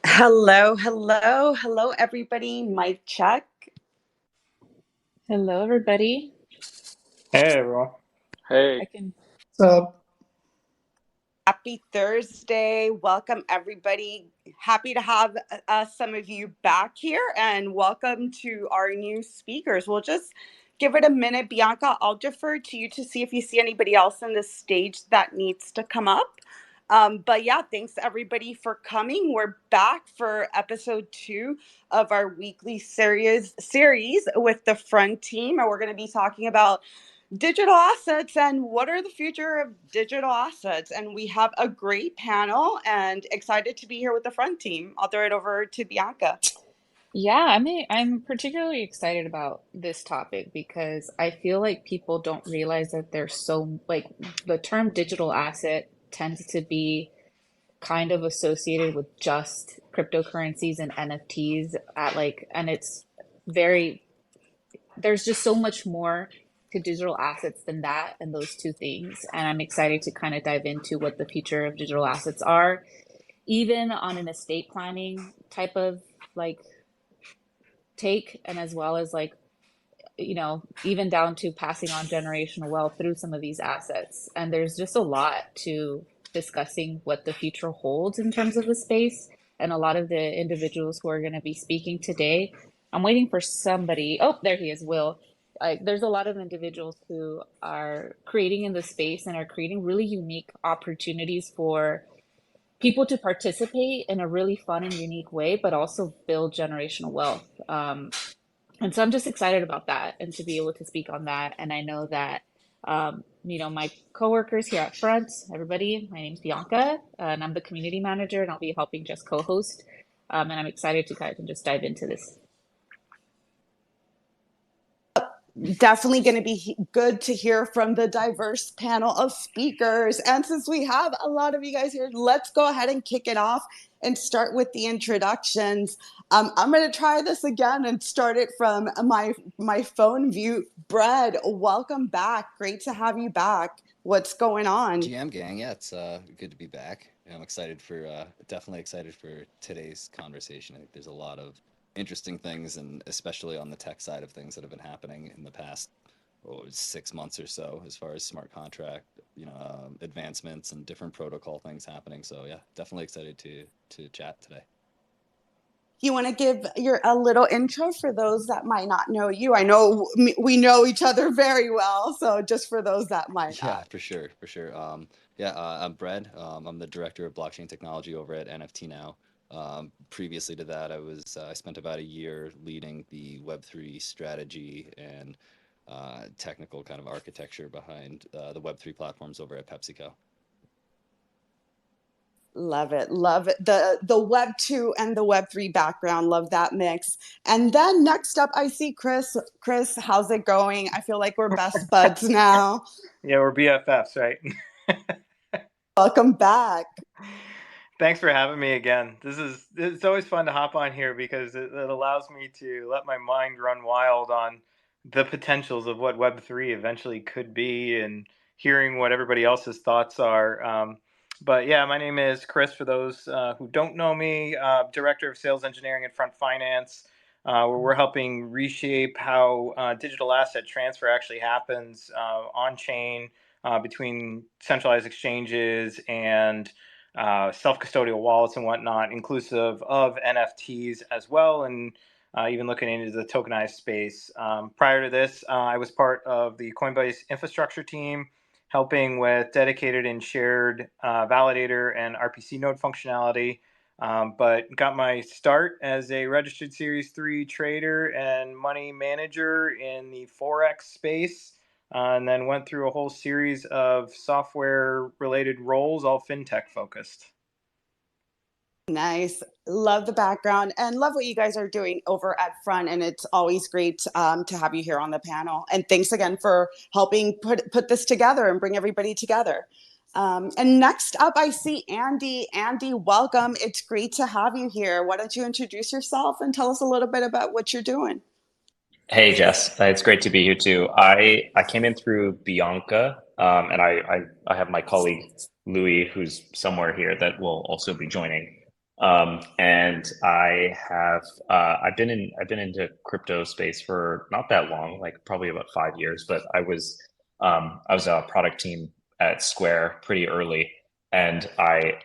Hello, hello, hello, everybody. Mic check. Hello, everybody. Hey everyone. I Hey, can. So Happy Thursday. Welcome, everybody. Happy to have some of you back here, and welcome to our new speakers. We'll just give it a minute. Bianca, I'll defer to you to see if you see anybody else on the stage that needs to come up. But yeah, thanks everybody for coming. We're back for episode 2 of our weekly series with the front team, and we're going to be talking about digital assets and what are the future of digital assets. And we have a great panel and excited to be here with the front team. I'll throw it over to Bianca. Yeah, I'm particularly excited about this topic because I feel like people don't realize that there's so, like, the term digital asset tends to be kind of associated with just cryptocurrencies and NFTs and it's very, there's just so much more to digital assets than that and those two things. And I'm excited to kind of dive into what the future of digital assets are, even on an estate planning type of like take, and as well as even down to passing on generational wealth through some of these assets. And there's just a lot to discussing what the future holds in terms of the space. And a lot of the individuals who are going to be speaking today, I'm waiting for somebody. Oh, there he is, Will. There's a lot of individuals who are creating in the space and are creating really unique opportunities for people to participate in a really fun and unique way, but also build generational wealth. And so I'm just excited about that and to be able to speak on that. And I know that, my coworkers here at front, everybody, my name's Bianca, and I'm the community manager, and I'll be helping just co-host. And I'm excited to kind of just dive into this. Definitely going to be good to hear from the diverse panel of speakers. And since we have a lot of you guys here, let's go ahead and kick it off and start with the introductions. I'm going to try this again and start it from my phone view. Brad, welcome back. Great to have you back. What's going on? GM gang. Yeah, it's good to be back. I'm excited for definitely excited for today's conversation. I think there's a lot of interesting things, and especially on the tech side of things that have been happening in the past 6 months or so, as far as smart contract, advancements and different protocol things happening. So yeah, definitely excited to chat today. You want to give a little intro for those that might not know you? I know we know each other very well, so just for those that might Yeah, not. for sure, for sure. I'm Brad. I'm the director of blockchain technology over at NFT Now. Previously to that, I spent about a year leading the Web3 strategy and technical kind of architecture behind the Web3 platforms over at PepsiCo. Love it. Love it. The Web 2 and the Web 3 background. Love that mix. And then next up, I see Chris. Chris, how's it going? I feel like we're best buds now. Yeah, we're BFFs, right? Welcome back. Thanks for having me again. It's always fun to hop on here because it allows me to let my mind run wild on the potentials of what Web3 eventually could be and hearing what everybody else's thoughts are. But yeah, my name is Chris, for those who don't know me, Director of Sales Engineering at Front Finance, where we're helping reshape how digital asset transfer actually happens on chain between centralized exchanges and self-custodial wallets and whatnot, inclusive of NFTs as well, and even looking into the tokenized space. Prior to this, I was part of the Coinbase infrastructure team, helping with dedicated and shared validator and RPC node functionality. But got my start as a registered Series 3 trader and money manager in the Forex space, and then went through a whole series of software related roles, all fintech focused. Nice. Love the background and love what you guys are doing over at Front. And it's always great to have you here on the panel. And thanks again for helping put this together and bring everybody together. And next up, I see Andy. Andy, welcome. It's great to have you here. Why don't you introduce yourself and tell us a little bit about what you're doing? Hey, Jess. It's great to be here too. I came in through Bianca, and I have my colleague Louis, who's somewhere here, that will also be joining. And I've been into crypto space for not that long, like probably about 5 years, but I was a product team at Square pretty early, and I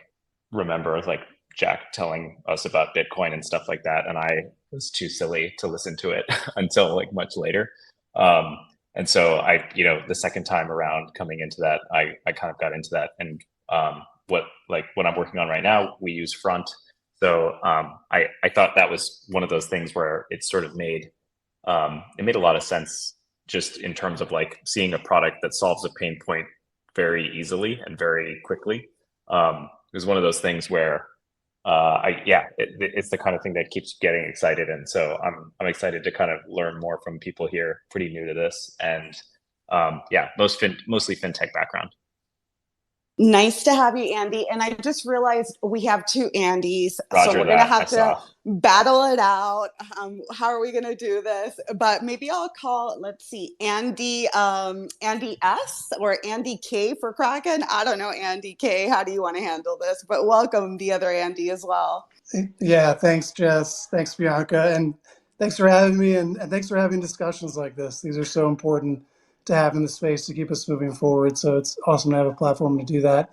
remember like Jack telling us about Bitcoin and stuff like that, and I was too silly to listen to it until like much later. And so the second time around coming into that, I kind of got into that. And what I'm working on right now, we use Front. So I thought that was one of those things where it sort of made a lot of sense, just in terms of like seeing a product that solves a pain point very easily and very quickly. It was one of those things where it's the kind of thing that keeps getting excited, and so I'm excited to kind of learn more from people here, pretty new to this, and mostly fintech background. Nice to have you, Andy. And I just realized we have two Andys, Roger, so we're that. gonna have to battle it out. How are we gonna do this? But maybe I'll call, let's see, Andy, Andy S or Andy K for Kraken. I don't know, Andy K. How do you want to handle this? But welcome the other Andy as well. Yeah, thanks, Jess. Thanks, Bianca, and thanks for having me, and thanks for having discussions like this. These are so important to have in the space to keep us moving forward. So it's awesome to have a platform to do that.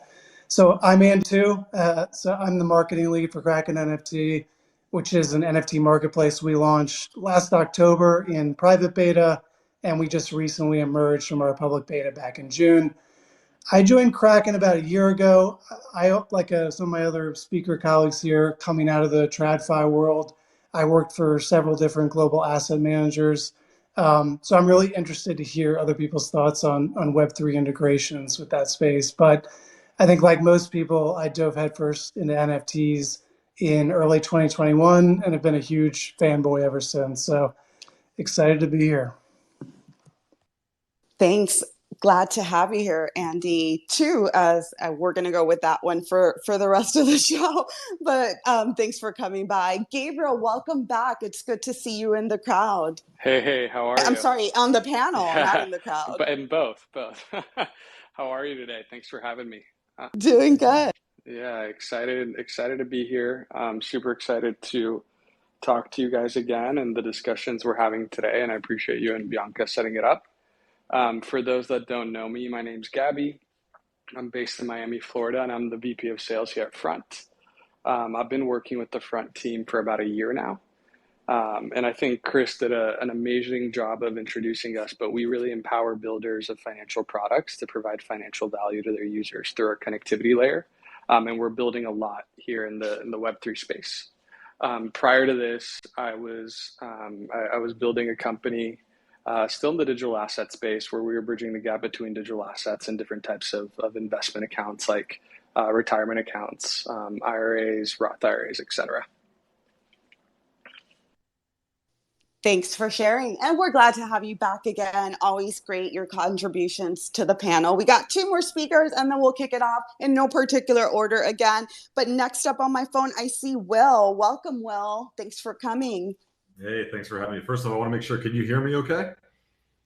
So I'm Andy too. So I'm the marketing lead for Kraken NFT, which is an NFT marketplace we launched last October in private beta, and we just recently emerged from our public beta back in June. I joined Kraken about a year ago. I, like some of my other speaker colleagues here, coming out of the TradFi world, I worked for several different global asset managers. So I'm really interested to hear other people's thoughts on Web3 integrations with that space. But I think like most people, I dove headfirst into NFTs in early 2021 and have been a huge fanboy ever since. So excited to be here. Thanks. Glad to have you here, Andy, too, as we're going to go with that one for the rest of the show. But thanks for coming by. Gabriel, welcome back. It's good to see you in the crowd. Hey, how are you? I'm sorry, on the panel, not in the crowd. But in both. How are you today? Thanks for having me. Doing good. Yeah, excited to be here. I'm super excited to talk to you guys again and the discussions we're having today, and I appreciate you and Bianca setting it up. For those that don't know me, my name's Gabby. I'm based in Miami, Florida, and I'm the VP of Sales here at Front. I've been working with the Front team for about a year now. And I think Chris did an amazing job of introducing us, but we really empower builders of financial products to provide financial value to their users through our connectivity layer. And we're building a lot here in the Web3 space. Prior to this, I was building a company still in the digital asset space, where we were bridging the gap between digital assets and different types of investment accounts, like retirement accounts, IRAs, Roth IRAs, etc. Thanks for sharing. And we're glad to have you back again. Always great, your contributions to the panel. We got two more speakers and then we'll kick it off in no particular order again. But next up on my phone, I see Will. Welcome, Will. Thanks for coming. Hey, thanks for having me. First of all, I want to make sure, can you hear me okay?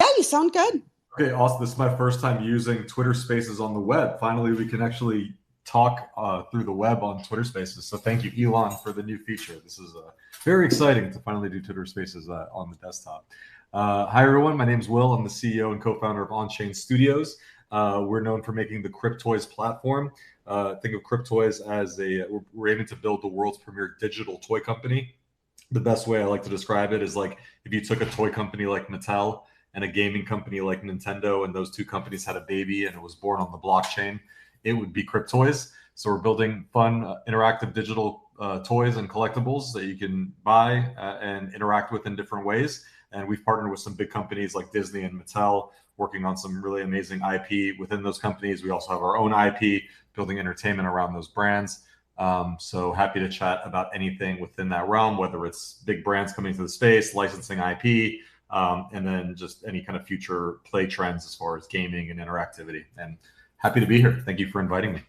Yeah, you sound good. Okay, awesome. This is my first time using Twitter Spaces on the web. Finally, we can actually talk through the web on Twitter Spaces. So thank you, Elon, for the new feature. This is very exciting to finally do Twitter Spaces on the desktop. Hi, everyone. My name is Will. I'm the CEO and co-founder of On-Chain Studios. We're known for making the Cryptoys platform. Think of Cryptoys as we're aiming to build the world's premier digital toy company. The best way I like to describe it is like if you took a toy company like Mattel and a gaming company like Nintendo, and those two companies had a baby and it was born on the blockchain, it would be Cryptoys. So we're building fun, interactive digital toys and collectibles that you can buy and interact with in different ways. And we've partnered with some big companies like Disney and Mattel, working on some really amazing IP within those companies. We also have our own IP, building entertainment around those brands. So happy to chat about anything within that realm, whether it's big brands coming to the space, licensing IP, and then just any kind of future play trends as far as gaming and interactivity. And happy to be here. Thank you for inviting me.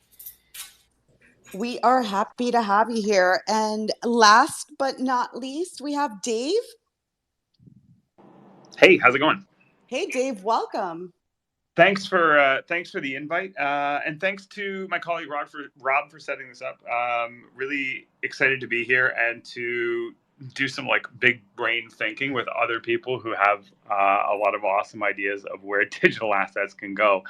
We are happy to have you here. And last but not least, we have Dave. Hey, how's it going? Hey, Dave, welcome. Thanks for the invite, and thanks to my colleague Rob for setting this up. Really excited to be here and to do some like big brain thinking with other people who have a lot of awesome ideas of where digital assets can go.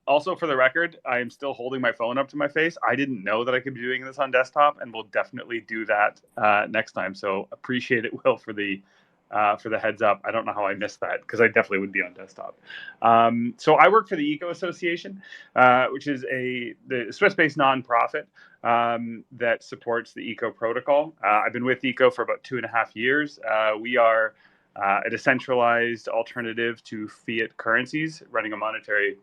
Also, for the record, I am still holding my phone up to my face. I didn't know that I could be doing this on desktop, and we'll definitely do that next time. So appreciate it, Will, for the heads up. I don't know how I missed that because I definitely would be on desktop. So I work for the ECO Association, which is the Swiss-based nonprofit that supports the ECO protocol. I've been with ECO for about 2.5 years. We are a decentralized alternative to fiat currencies, running a monetary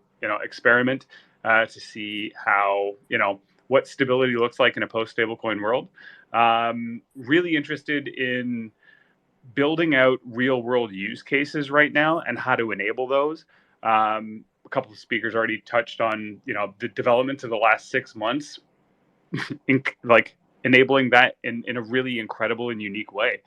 experiment to see how what stability looks like in a post-stablecoin world. Really interested in building out real world use cases right now and how to enable those. A couple of speakers already touched on, the development of the last 6 months, like enabling that in a really incredible and unique way.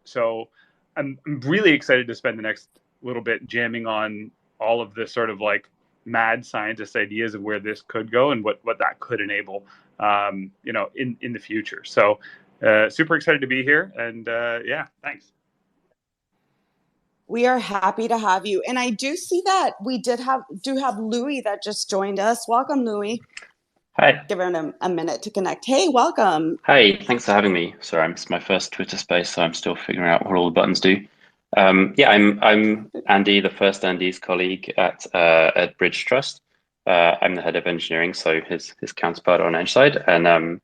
So I'm really excited to spend the next little bit jamming on all of the sort of like mad scientist ideas of where this could go and what that could enable, in the future. So super excited to be here, and yeah, thanks. We are happy to have you, and I do see that we do have Louis that just joined us. Welcome, Louis. Hi. Give him a minute to connect. Hey, welcome. Hi, thanks for having me. Sorry, it's my first Twitter space, so I'm still figuring out what all the buttons do. Yeah, I'm Andy, the first Andy's colleague at Bridge Trust. I'm the head of engineering, so his counterpart on Edgeside, and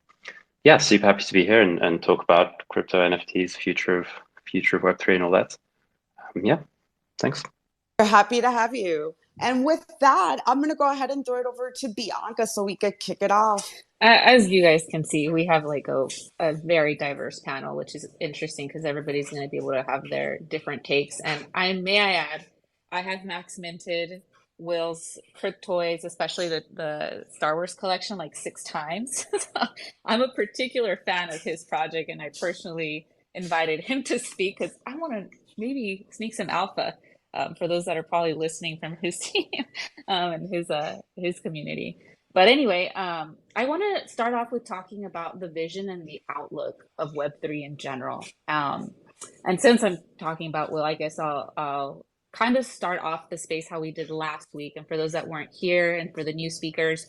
yeah, super happy to be here and talk about crypto NFTs, future of Web3 and all that. Yeah, thanks. We're happy to have you. And with that, I'm going to go ahead and throw it over to Bianca so we could kick it off. As you guys can see, we have like a very diverse panel, which is interesting because everybody's going to be able to have their different takes. And may I add, I have max minted Will's Cryptoids, especially the Star Wars collection, like 6 times. I'm a particular fan of his project, and I personally invited him to speak because I want to maybe sneak some alpha for those that are probably listening from his team and his community. But anyway, I want to start off with talking about the vision and the outlook of Web3 in general. And since I'm talking about Will, I guess I'll kind of start off the space how we did last week. And for those that weren't here and for the new speakers,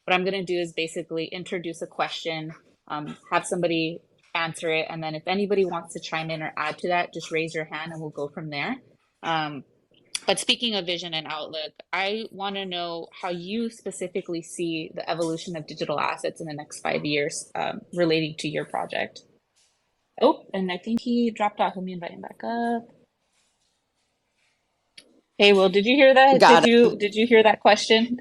what I'm going to do is basically introduce a question, have somebody answer it. And then if anybody wants to chime in or add to that, just raise your hand and we'll go from there. But speaking of vision and outlook, I want to know how you specifically see the evolution of digital assets in the next 5 years relating to your project. Oh, and I think he dropped off. Let me invite him back up. Hey, Will, did you hear that? Did you hear that question?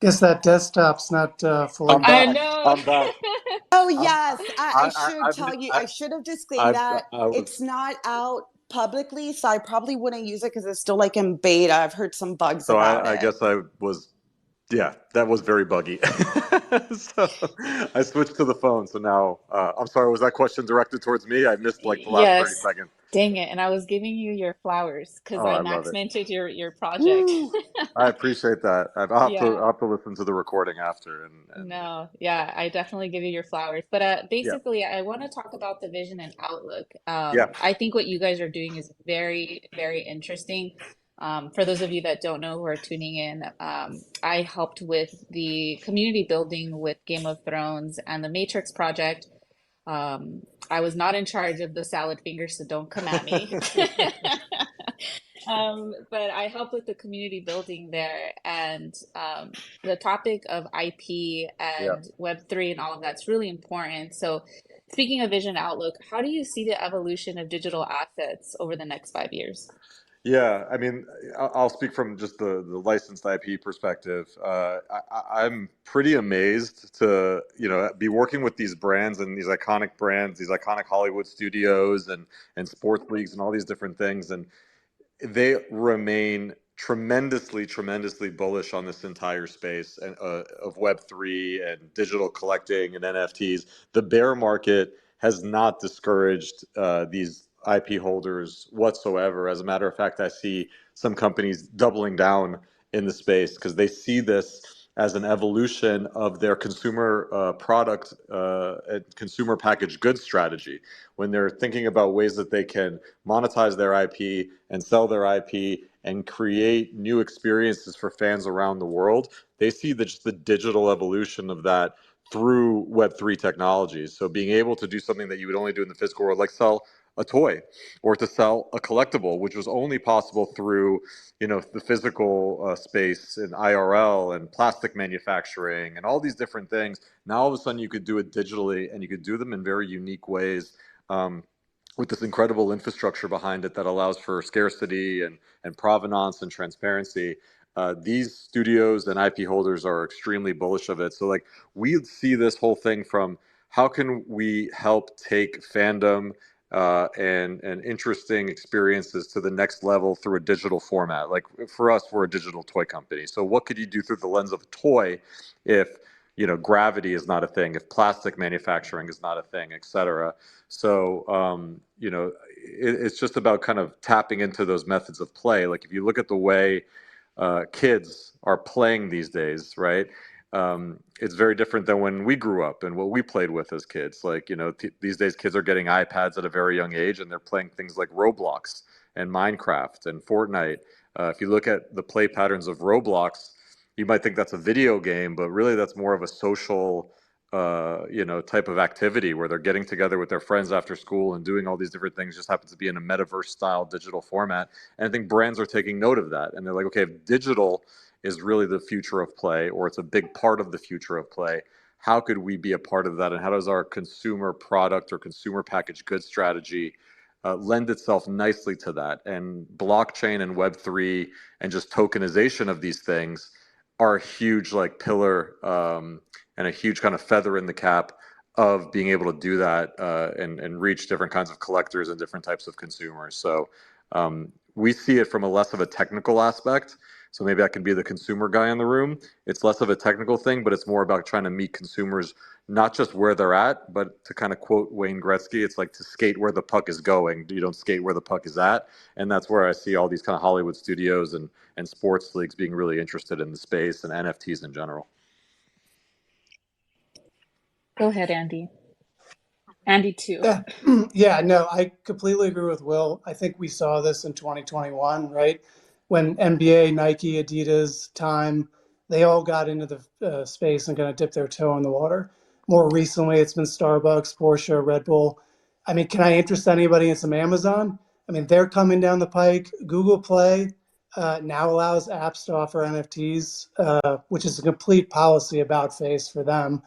Guess that desktop's not fully. I know. I'm back. Oh yes, I should have disclaimed that it's not out publicly, so I probably wouldn't use it because it's still like in beta. I've heard some bugs about it. I guess I was. Yeah, that was very buggy. So I switched to the phone. So now, I'm sorry, was that question directed towards me? I missed like the last 30 seconds. Dang it. And I was giving you your flowers because I max minted your project. I appreciate that. I'll have to listen to the recording after. No, yeah, I definitely give you your flowers. But basically, I want to talk about the vision and outlook. I think what you guys are doing is very, very interesting. For those of you that don't know who are tuning in, I helped with the community building with Game of Thrones and the Matrix project. I was not in charge of the salad fingers, so don't come at me. But I helped with the community building there, and the topic of IP and Web3 and all of that's really important. So speaking of vision outlook, how do you see the evolution of digital assets over the next 5 years? Yeah, I mean, I'll speak from just the licensed IP perspective. I'm pretty amazed to, be working with these brands and these iconic brands, these iconic Hollywood studios and sports leagues and all these different things. And they remain tremendously bullish on this entire space and of Web3 and digital collecting and NFTs. The bear market has not discouraged these IP holders whatsoever. As a matter of fact, I see some companies doubling down in the space because they see this as an evolution of their consumer product and consumer packaged goods strategy. When they're thinking about ways that they can monetize their IP and sell their IP and create new experiences for fans around the world, they see just the digital evolution of that through Web3 technologies. So being able to do something that you would only do in the physical world, like sell a toy or to sell a collectible, which was only possible through the physical space and IRL and plastic manufacturing and all these different things. Now all of a sudden you could do it digitally, and you could do them in very unique ways. With this incredible infrastructure behind it that allows for scarcity and provenance and transparency. These studios and IP holders are extremely bullish of it. So like we see this whole thing from how can we help take fandom and interesting experiences to the next level through a digital format. Like for us, we're a digital toy company. So what could you do through the lens of a toy if gravity is not a thing, if plastic manufacturing is not a thing, et cetera. So, it's just about kind of tapping into those methods of play. Like if you look at the way kids are playing these days, right? It's very different than when we grew up and what we played with as kids. Like, these days kids are getting iPads at a very young age and they're playing things like Roblox and Minecraft and Fortnite. If you look at the play patterns of Roblox, you might think that's a video game, but really that's more of a social, type of activity where they're getting together with their friends after school and doing all these different things. Just happens to be in a metaverse style digital format. And I think brands are taking note of that. And they're like, okay, if digital is really the future of play, or it's a big part of the future of play, how could we be a part of that? And how does our consumer product or consumer packaged goods strategy lend itself nicely to that? And blockchain and Web3 and just tokenization of these things are a huge pillar and a huge kind of feather in the cap of being able to do that and reach different kinds of collectors and different types of consumers. So we see it from a less of a technical aspect. So maybe I can be the consumer guy in the room. It's less of a technical thing, but it's more about trying to meet consumers, not just where they're at, but to kind of quote Wayne Gretzky, it's like to skate where the puck is going. You don't skate where the puck is at. And that's where I see all these kind of Hollywood studios and sports leagues being really interested in the space and NFTs in general. Go ahead, Andy. Andy too. Yeah, no, I completely agree with Will. I think we saw this in 2021, right? When NBA, Nike, Adidas, Time, they all got into the space and kind of dipped their toe in the water. More recently, it's been Starbucks, Porsche, Red Bull. I mean, can I interest anybody in some Amazon? I mean, they're coming down the pike. Google Play now allows apps to offer NFTs, which is a complete policy about face for them.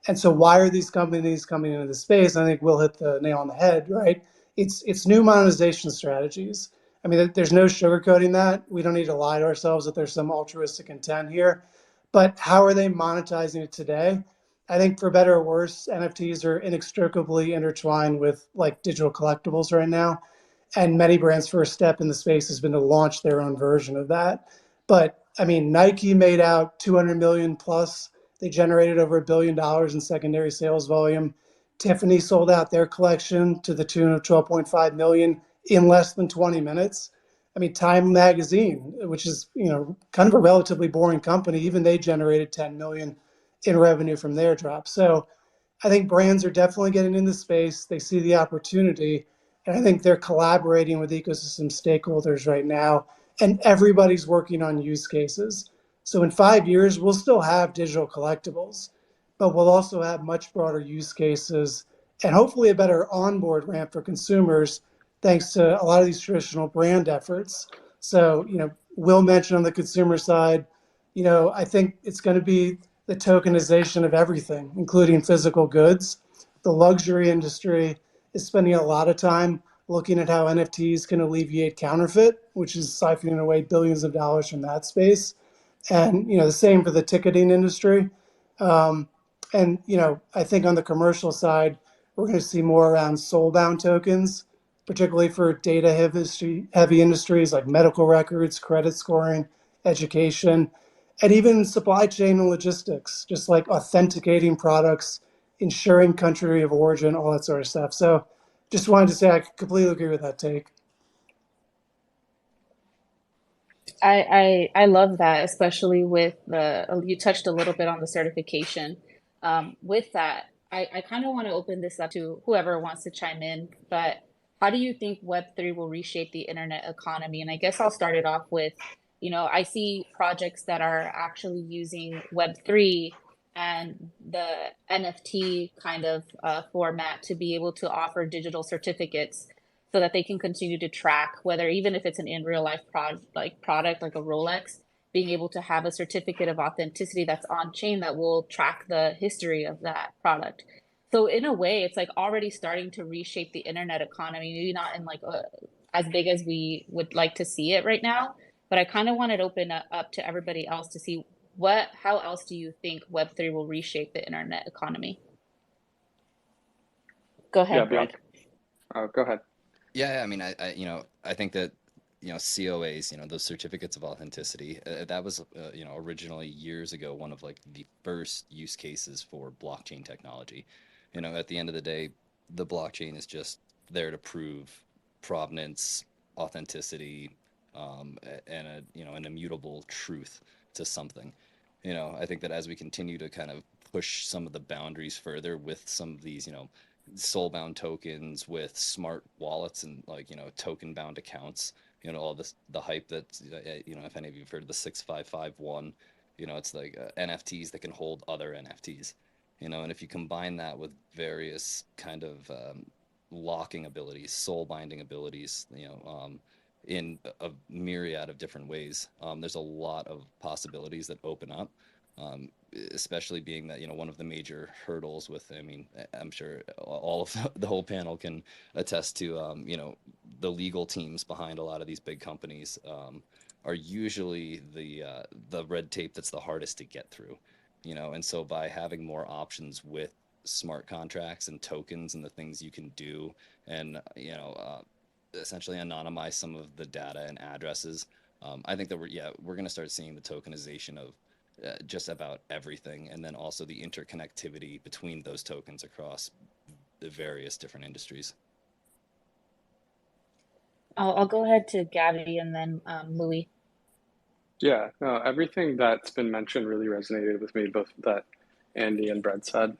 And so why are these companies coming into the space? I think Will hit the nail on the head, right? It's new monetization strategies. I mean, there's no sugarcoating that. We don't need to lie to ourselves that there's some altruistic intent here. But how are they monetizing it today? I think for better or worse, NFTs are inextricably intertwined with digital collectibles right now. And many brands' first step in the space has been to launch their own version of that. But I mean, Nike made out 200 million plus. They generated over $1 billion in secondary sales volume. Tiffany sold out their collection to the tune of 12.5 million in less than 20 minutes. I mean, Time Magazine, which is kind of a relatively boring company, even they generated 10 million in revenue from their drop. So I think brands are definitely getting in the space. They see the opportunity. And I think they're collaborating with ecosystem stakeholders right now, and everybody's working on use cases. So in 5 years, we'll still have digital collectibles, but we'll also have much broader use cases and hopefully a better onboard ramp for consumers, thanks to a lot of these traditional brand efforts. So, Will mentioned on the consumer side, I think it's going to be the tokenization of everything, including physical goods. The luxury industry is spending a lot of time looking at how NFTs can alleviate counterfeit, which is siphoning away billions of dollars from that space. And, the same for the ticketing industry. Um, and, I think on the commercial side, we're going to see more around soul-bound tokens, particularly for data-heavy industries like medical records, credit scoring, education, and even supply chain and logistics, just like authenticating products, ensuring country of origin, all that sort of stuff. So just wanted to say I completely agree with that take. I love that, especially with you touched a little bit on the certification. With that, I kind of want to open this up to whoever wants to chime in, but how do you think Web3 will reshape the internet economy? And I guess I'll start it off with, I see projects that are actually using Web3 and the NFT kind of format to be able to offer digital certificates so that they can continue to track whether, even if it's an in real life product like a Rolex, being able to have a certificate of authenticity that's on chain that will track the history of that product. So in a way, it's like already starting to reshape the internet economy, maybe not in like as big as we would like to see it right now, but I kind of wanted to open up to everybody else to see how else do you think Web3 will reshape the internet economy? Go ahead, Greg. Go ahead. Yeah, I mean, I think that, COAs, those certificates of authenticity, that was, originally years ago, one of like the first use cases for blockchain technology. At the end of the day, the blockchain is just there to prove provenance, authenticity, and an immutable truth to something. I think that as we continue to kind of push some of the boundaries further with some of these, soul-bound tokens, with smart wallets and like token-bound accounts, all this, the hype that if any of you've heard of the 6551, it's like NFTs that can hold other NFTs, and if you combine that with various kind of locking abilities, soul binding abilities, in a myriad of different ways, there's a lot of possibilities that open up. Especially being that, one of the major hurdles with, I'm sure all of the whole panel can attest to, the legal teams behind a lot of these big companies are usually the red tape that's the hardest to get through, and so by having more options with smart contracts and tokens and the things you can do and, essentially anonymize some of the data and addresses, I think that we're going to start seeing the tokenization of just about everything, and then also the interconnectivity between those tokens across the various different industries. I'll go ahead to Gabby and then Louis. Yeah, no, everything that's been mentioned really resonated with me, both that Andy and Brett said.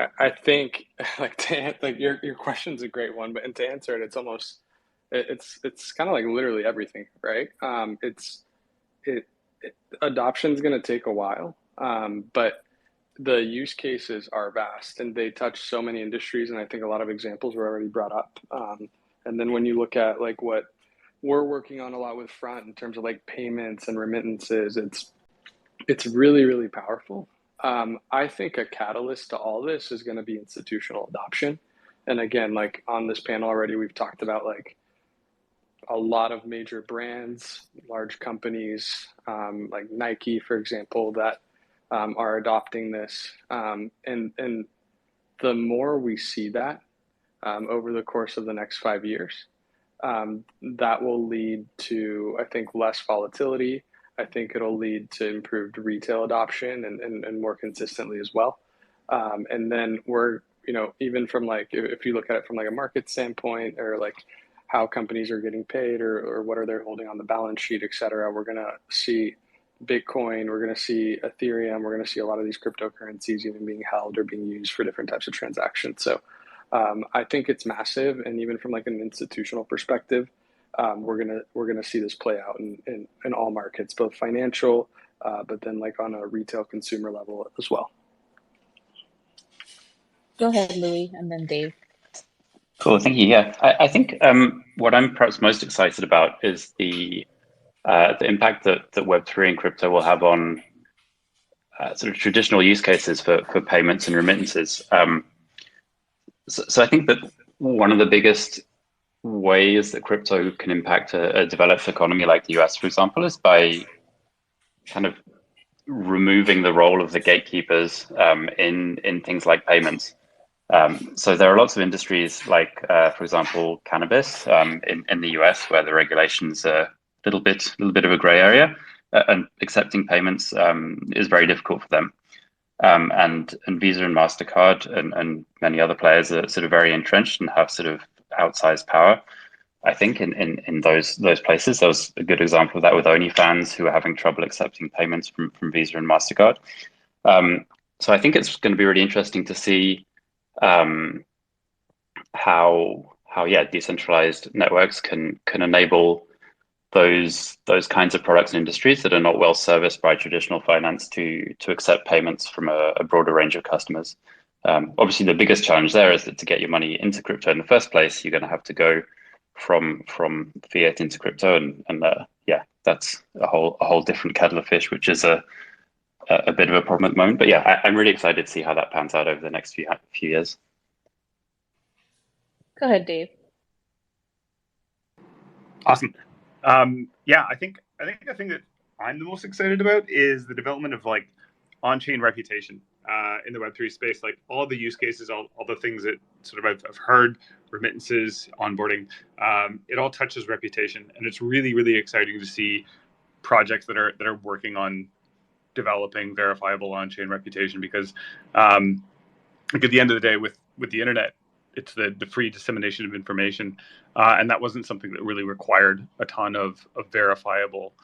I think your question's a great one, but to answer it, it's kind of like literally everything, right? Adoption is going to take a while, but the use cases are vast and they touch so many industries. And I think a lot of examples were already brought up. And then when you look at like what we're working on a lot with Front in terms of like payments and remittances, it's really, really powerful. I think a catalyst to all this is going to be institutional adoption. And again, like on this panel already, we've talked about like a lot of major brands, large companies, like Nike, for example, that are adopting this. And the more we see that over the course of the next 5 years, that will lead to, I think, less volatility. I think it'll lead to improved retail adoption and more consistently as well. And then we're, even from like, if you look at it from like a market standpoint or like how companies are getting paid or what are they holding on the balance sheet, et cetera, we're going to see Bitcoin, we're going to see Ethereum, we're going to see a lot of these cryptocurrencies even being held or being used for different types of transactions. So I think it's massive. And even from like an institutional perspective, we're gonna see this play out in all markets, both financial, but then like on a retail consumer level as well. Go ahead, Louis, and then Dave. Cool, thank you. Yeah, I think what I'm perhaps most excited about is the impact that Web3 and crypto will have on sort of traditional use cases for payments and remittances. So I think that one of the biggest ways that crypto can impact a developed economy like the US, for example, is by kind of removing the role of the gatekeepers in things like payments. So there are lots of industries like, for example, cannabis in the US, where the regulations are a little bit of a gray area, and accepting payments is very difficult for them. And Visa and MasterCard and many other players are sort of very entrenched and have sort of outsized power. I think in those places, there was a good example of that with OnlyFans, who are having trouble accepting payments from Visa and MasterCard. So I think it's going to be really interesting to see how decentralized networks can enable those kinds of products and industries that are not well serviced by traditional finance to accept payments from a broader range of customers. Obviously, the biggest challenge there is that to get your money into crypto in the first place, you're going to have to go from fiat into crypto, and that's a whole different kettle of fish, which is a bit of a problem at the moment. But yeah, I'm really excited to see how that pans out over the next few years. Go ahead, Dave. Awesome. Yeah, I think the thing that I'm the most excited about is the development of like on-chain reputation in the Web3 space. Like all the use cases, all the things that sort of I've heard, remittances, onboarding, it all touches reputation, and it's really, really exciting to see projects that are working on developing verifiable on-chain reputation, because like at the end of the day, with the internet, it's the free dissemination of information, and that wasn't something that really required a ton of verifiable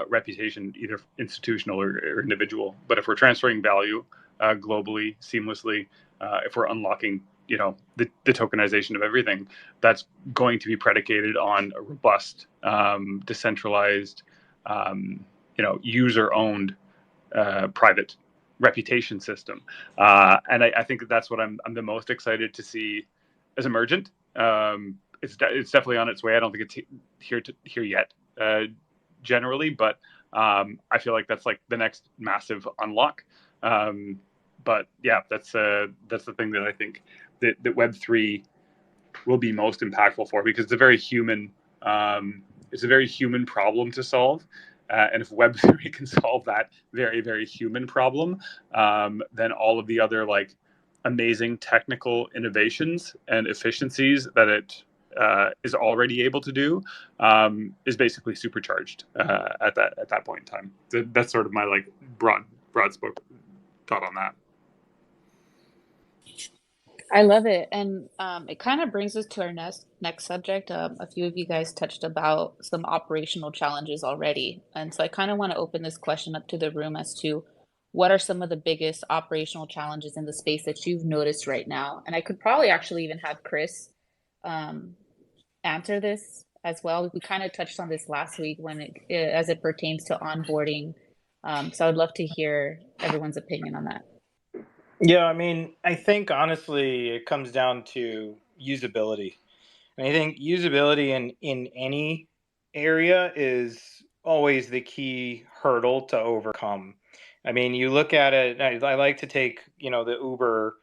reputation, either institutional or individual. But if we're transferring value globally, seamlessly, if we're unlocking, the tokenization of everything, that's going to be predicated on a robust, decentralized, user-owned private reputation system, and I think that's what I'm the most excited to see as emergent. It's definitely on its way. I don't think it's here yet, generally, but I feel like that's like the next massive unlock. But yeah, that's the thing that I think that Web3 will be most impactful for, because it's a very human problem to solve. And if Web3 can solve that very, very human problem, then all of the other like amazing technical innovations and efficiencies that it is already able to do is basically supercharged at that point in time. That's sort of my like broad spoke thought on that. I love it. And it kind of brings us to our next subject. A few of you guys touched about some operational challenges already. And so I kind of want to open this question up to the room as to what are some of the biggest operational challenges in the space that you've noticed right now? And I could probably actually even have Chris answer this as well. We kind of touched on this last week as it pertains to onboarding. So I'd love to hear everyone's opinion on that. Yeah, I mean, I think honestly it comes down to usability. And I think usability in any area is always the key hurdle to overcome. I mean, you look at it, I like to take, the Uber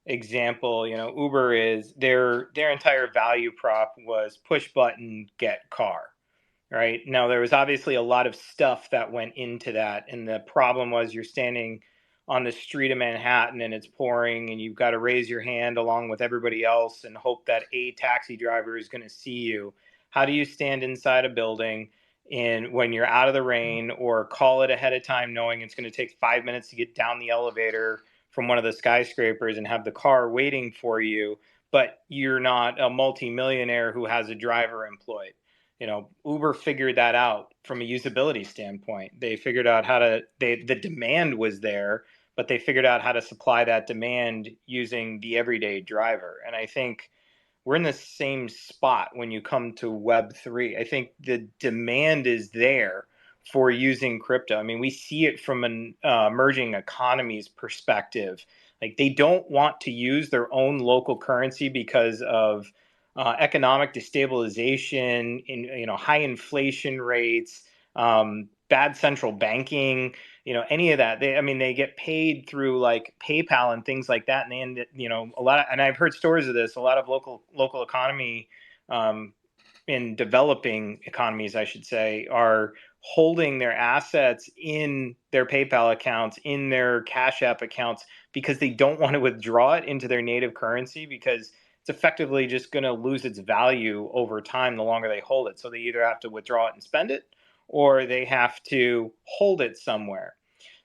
example. Uber is their entire value prop was push button, get car. Right? Now there was obviously a lot of stuff that went into that, and the problem was you're standing on the street of Manhattan and it's pouring, and you've got to raise your hand along with everybody else and hope that a taxi driver is going to see you. How do you stand inside a building when you're out of the rain, or call it ahead of time knowing it's going to take 5 minutes to get down the elevator from one of the skyscrapers and have the car waiting for you, but you're not a multimillionaire who has a driver employed? Uber figured that out from a usability standpoint. They figured out the demand was there, but they figured out how to supply that demand using the everyday driver. And I think we're in the same spot when you come to Web3. I think the demand is there for using crypto. I mean, we see it from an emerging economies perspective. Like, they don't want to use their own local currency because of economic destabilization, high inflation rates, bad central banking, any of that. They get paid through like PayPal and things like that, and they end, a lot. And I've heard stories of this. A lot of local economy, in developing economies, I should say, are holding their assets in their PayPal accounts, in their Cash App accounts, because they don't want to withdraw it into their native currency, because it's effectively just going to lose its value over time the longer they hold it. So they either have to withdraw it and spend it, or they have to hold it somewhere.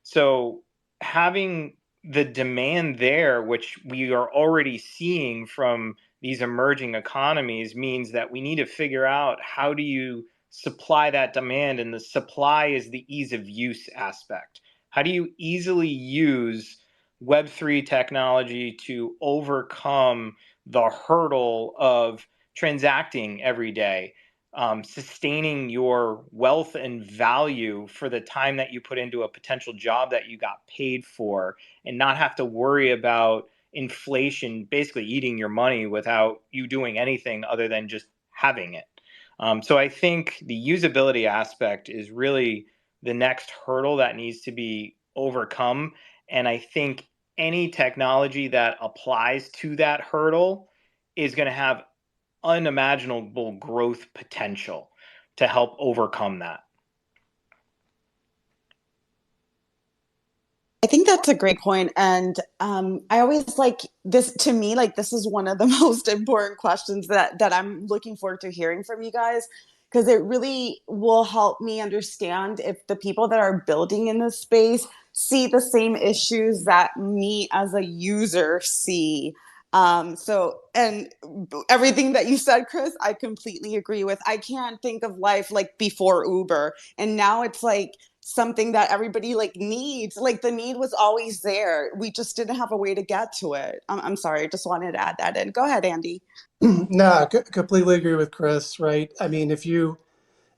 So having the demand there, which we are already seeing from these emerging economies, means that we need to figure out how do you supply that demand, and the supply is the ease of use aspect. How do you easily use Web3 technology to overcome the hurdle of transacting every day, sustaining your wealth and value for the time that you put into a potential job that you got paid for, and not have to worry about inflation basically eating your money without you doing anything other than just having it. So I think the usability aspect is really the next hurdle that needs to be overcome. And I think any technology that applies to that hurdle is going to have unimaginable growth potential to help overcome that. I think that's a great point. And I always like this, to me, like this is one of the most important questions that I'm looking forward to hearing from you guys, because it really will help me understand if the people that are building in this space see the same issues that me as a user see. And everything that you said, Chris, I completely agree with. I can't think of life like before Uber. And now it's like something that everybody like needs. Like the need was always there. We just didn't have a way to get to it. I'm sorry. I just wanted to add that in. Go ahead, Andy. No, I completely agree with Chris, right? I mean, I think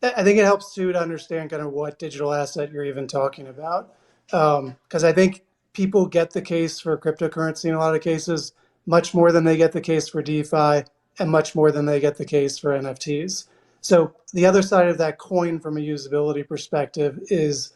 it helps too to understand kind of what digital asset you're even talking about. Because I think people get the case for cryptocurrency in a lot of cases much more than they get the case for DeFi, and much more than they get the case for NFTs. So the other side of that coin from a usability perspective is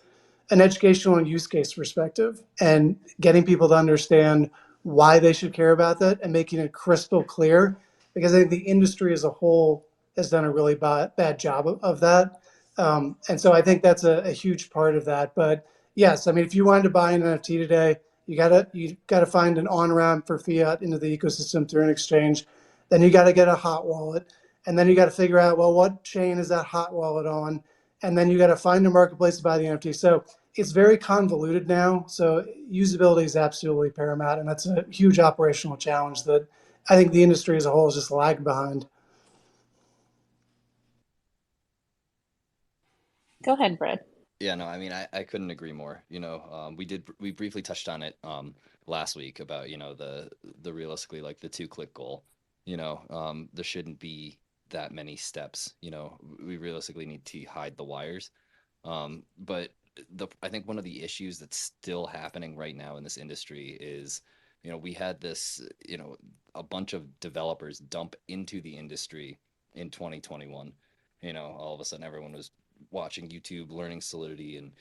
an educational and use case perspective, and getting people to understand why they should care about that and making it crystal clear, because I think the industry as a whole has done a really bad job of that. And so I think that's a huge part of that. But yes, I mean, if you wanted to buy an NFT today, you gotta find an on-ramp for fiat into the ecosystem through an exchange. Then you gotta get a hot wallet. And then you gotta figure out, well, what chain is that hot wallet on? And then you gotta find a marketplace to buy the NFT. So it's very convoluted now. So usability is absolutely paramount. And that's a huge operational challenge that I think the industry as a whole is just lagged behind. Go ahead, Brad. Yeah, no, I mean, I couldn't agree more. We briefly touched on it last week about, the realistically like the 2-click goal. There shouldn't be that many steps. We realistically need to hide the wires. But I think one of the issues that's still happening right now in this industry is, we had this, a bunch of developers dump into the industry in 2021. All of a sudden everyone was watching YouTube, learning Solidity, and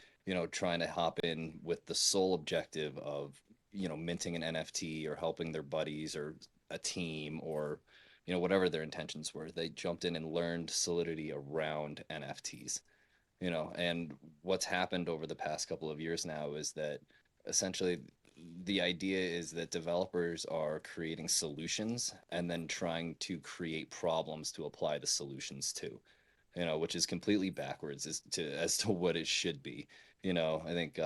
trying to hop in with the sole objective of minting an NFT or helping their buddies or a team or whatever their intentions were. They jumped in and learned Solidity around NFTs. And what's happened over the past couple of years now is that essentially the idea is that developers are creating solutions and then trying to create problems to apply the solutions to. Which is completely backwards as to what it should be. I think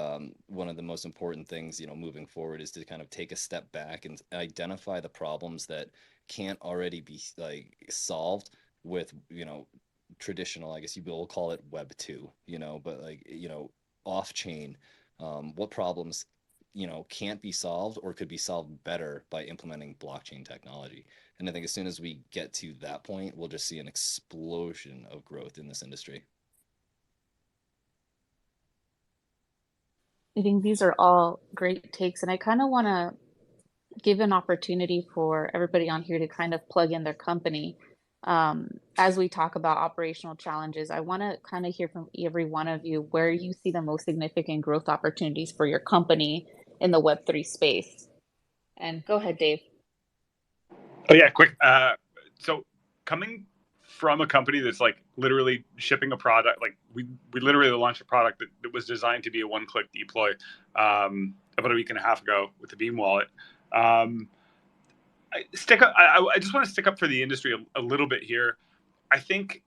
one of the most important things, moving forward is to kind of take a step back and identify the problems that can't already be like solved with, traditional, I guess you will call it Web 2, but like, off chain, what problems, can't be solved or could be solved better by implementing blockchain technology. And I think as soon as we get to that point, we'll just see an explosion of growth in this industry. I think these are all great takes, and I kind of want to give an opportunity for everybody on here to kind of plug in their company. As we talk about operational challenges, I want to kind of hear from every one of you where you see the most significant growth opportunities for your company in the Web3 space. And go ahead, Dave. Oh yeah, quick. So coming from a company that's like literally shipping a product, like we literally launched a product that was designed to be a one-click deploy about a week and a half ago with the Beam wallet. I just want to stick up for the industry a little bit here. I think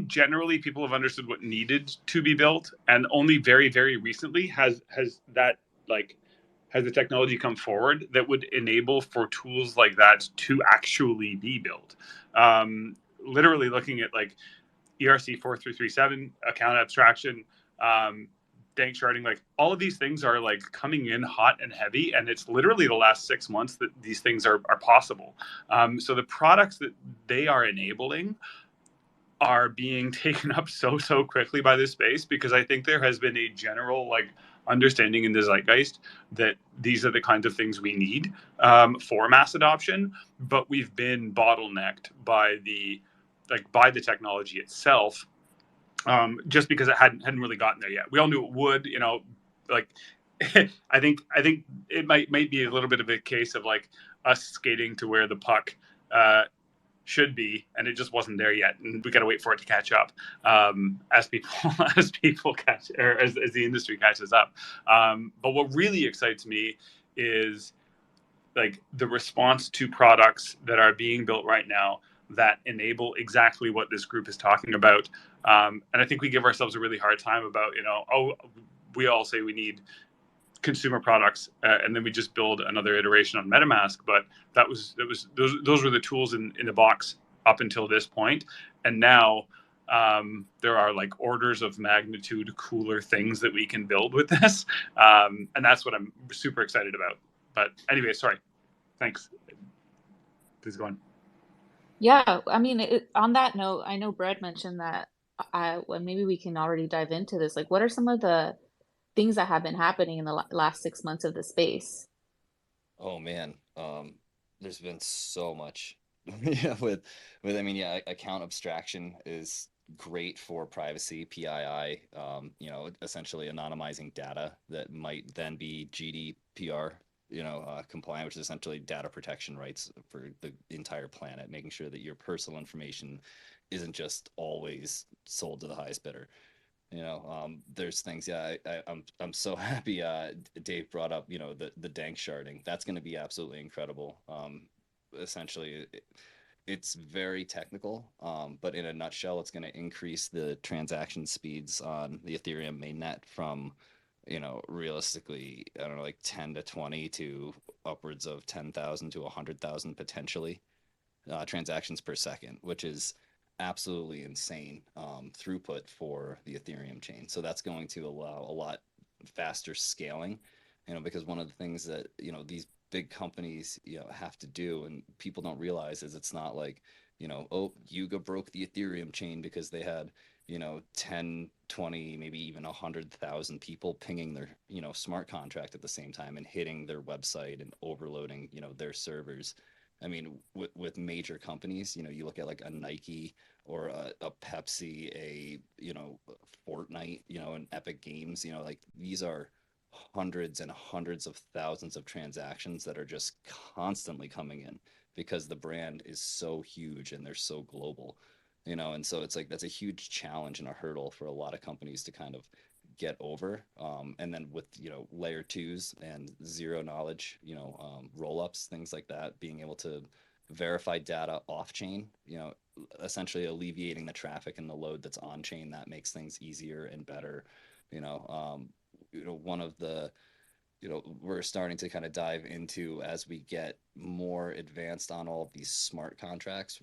generally people have understood what needed to be built, and only very, very recently has the technology come forward that would enable for tools like that to actually be built. Literally looking at like ERC 4337, account abstraction, dank sharding, like all of these things are like coming in hot and heavy, and it's literally the last 6 months that these things are possible. So the products that they are enabling are being taken up so quickly by this space, because I think there has been a general like understanding in the zeitgeist that these are the kinds of things we need for mass adoption, but we've been bottlenecked by the technology itself, just because it hadn't really gotten there yet. We all knew it would, like I think it might be a little bit of a case of like us skating to where the puck should be, and it just wasn't there yet, and we got to wait for it to catch up as people catch, or as the industry catches up. But what really excites me is like the response to products that are being built right now that enable exactly what this group is talking about. And I think we give ourselves a really hard time about, we all say we need consumer products, and then we just build another iteration on MetaMask. But those were the tools in the box up until this point, and now there are like orders of magnitude cooler things that we can build with this, and that's what I'm super excited about. But anyway, sorry, thanks. Please go on. Yeah, I mean, on that note, I know Brett mentioned that. Well, maybe we can already dive into this. Like, what are some of the things that have been happening in the last 6 months of the space? Oh man, there's been so much. Yeah, account abstraction is great for privacy, PII, essentially anonymizing data that might then be GDPR, compliant, which is essentially data protection rights for the entire planet, making sure that your personal information isn't just always sold to the highest bidder. There's things. Yeah, I'm so happy. Dave brought up, the dank sharding. That's going to be absolutely incredible. Essentially, it's very technical, but in a nutshell, it's going to increase the transaction speeds on the Ethereum mainnet from, realistically, I don't know, like 10 to 20 to upwards of 10,000 to 100,000 potentially transactions per second, which is absolutely insane throughput for the Ethereum chain. So that's going to allow a lot faster scaling, because one of the things that, these big companies, have to do, and people don't realize, is it's not like, Yuga broke the Ethereum chain because they had, 10, 20, maybe even 100,000 people pinging their, smart contract at the same time and hitting their website and overloading, their servers. I mean, with major companies, you look at like a Nike or a Pepsi, a Fortnite, an Epic Games, like these are hundreds and hundreds of thousands of transactions that are just constantly coming in because the brand is so huge and they're so global, and so it's like that's a huge challenge and a hurdle for a lot of companies to kind of get over. And then with layer twos and zero knowledge, roll ups, things like that, being able to verify data off chain, essentially alleviating the traffic and the load that's on chain, that makes things easier and better. One of the we're starting to kind of dive into as we get more advanced on all of these smart contracts.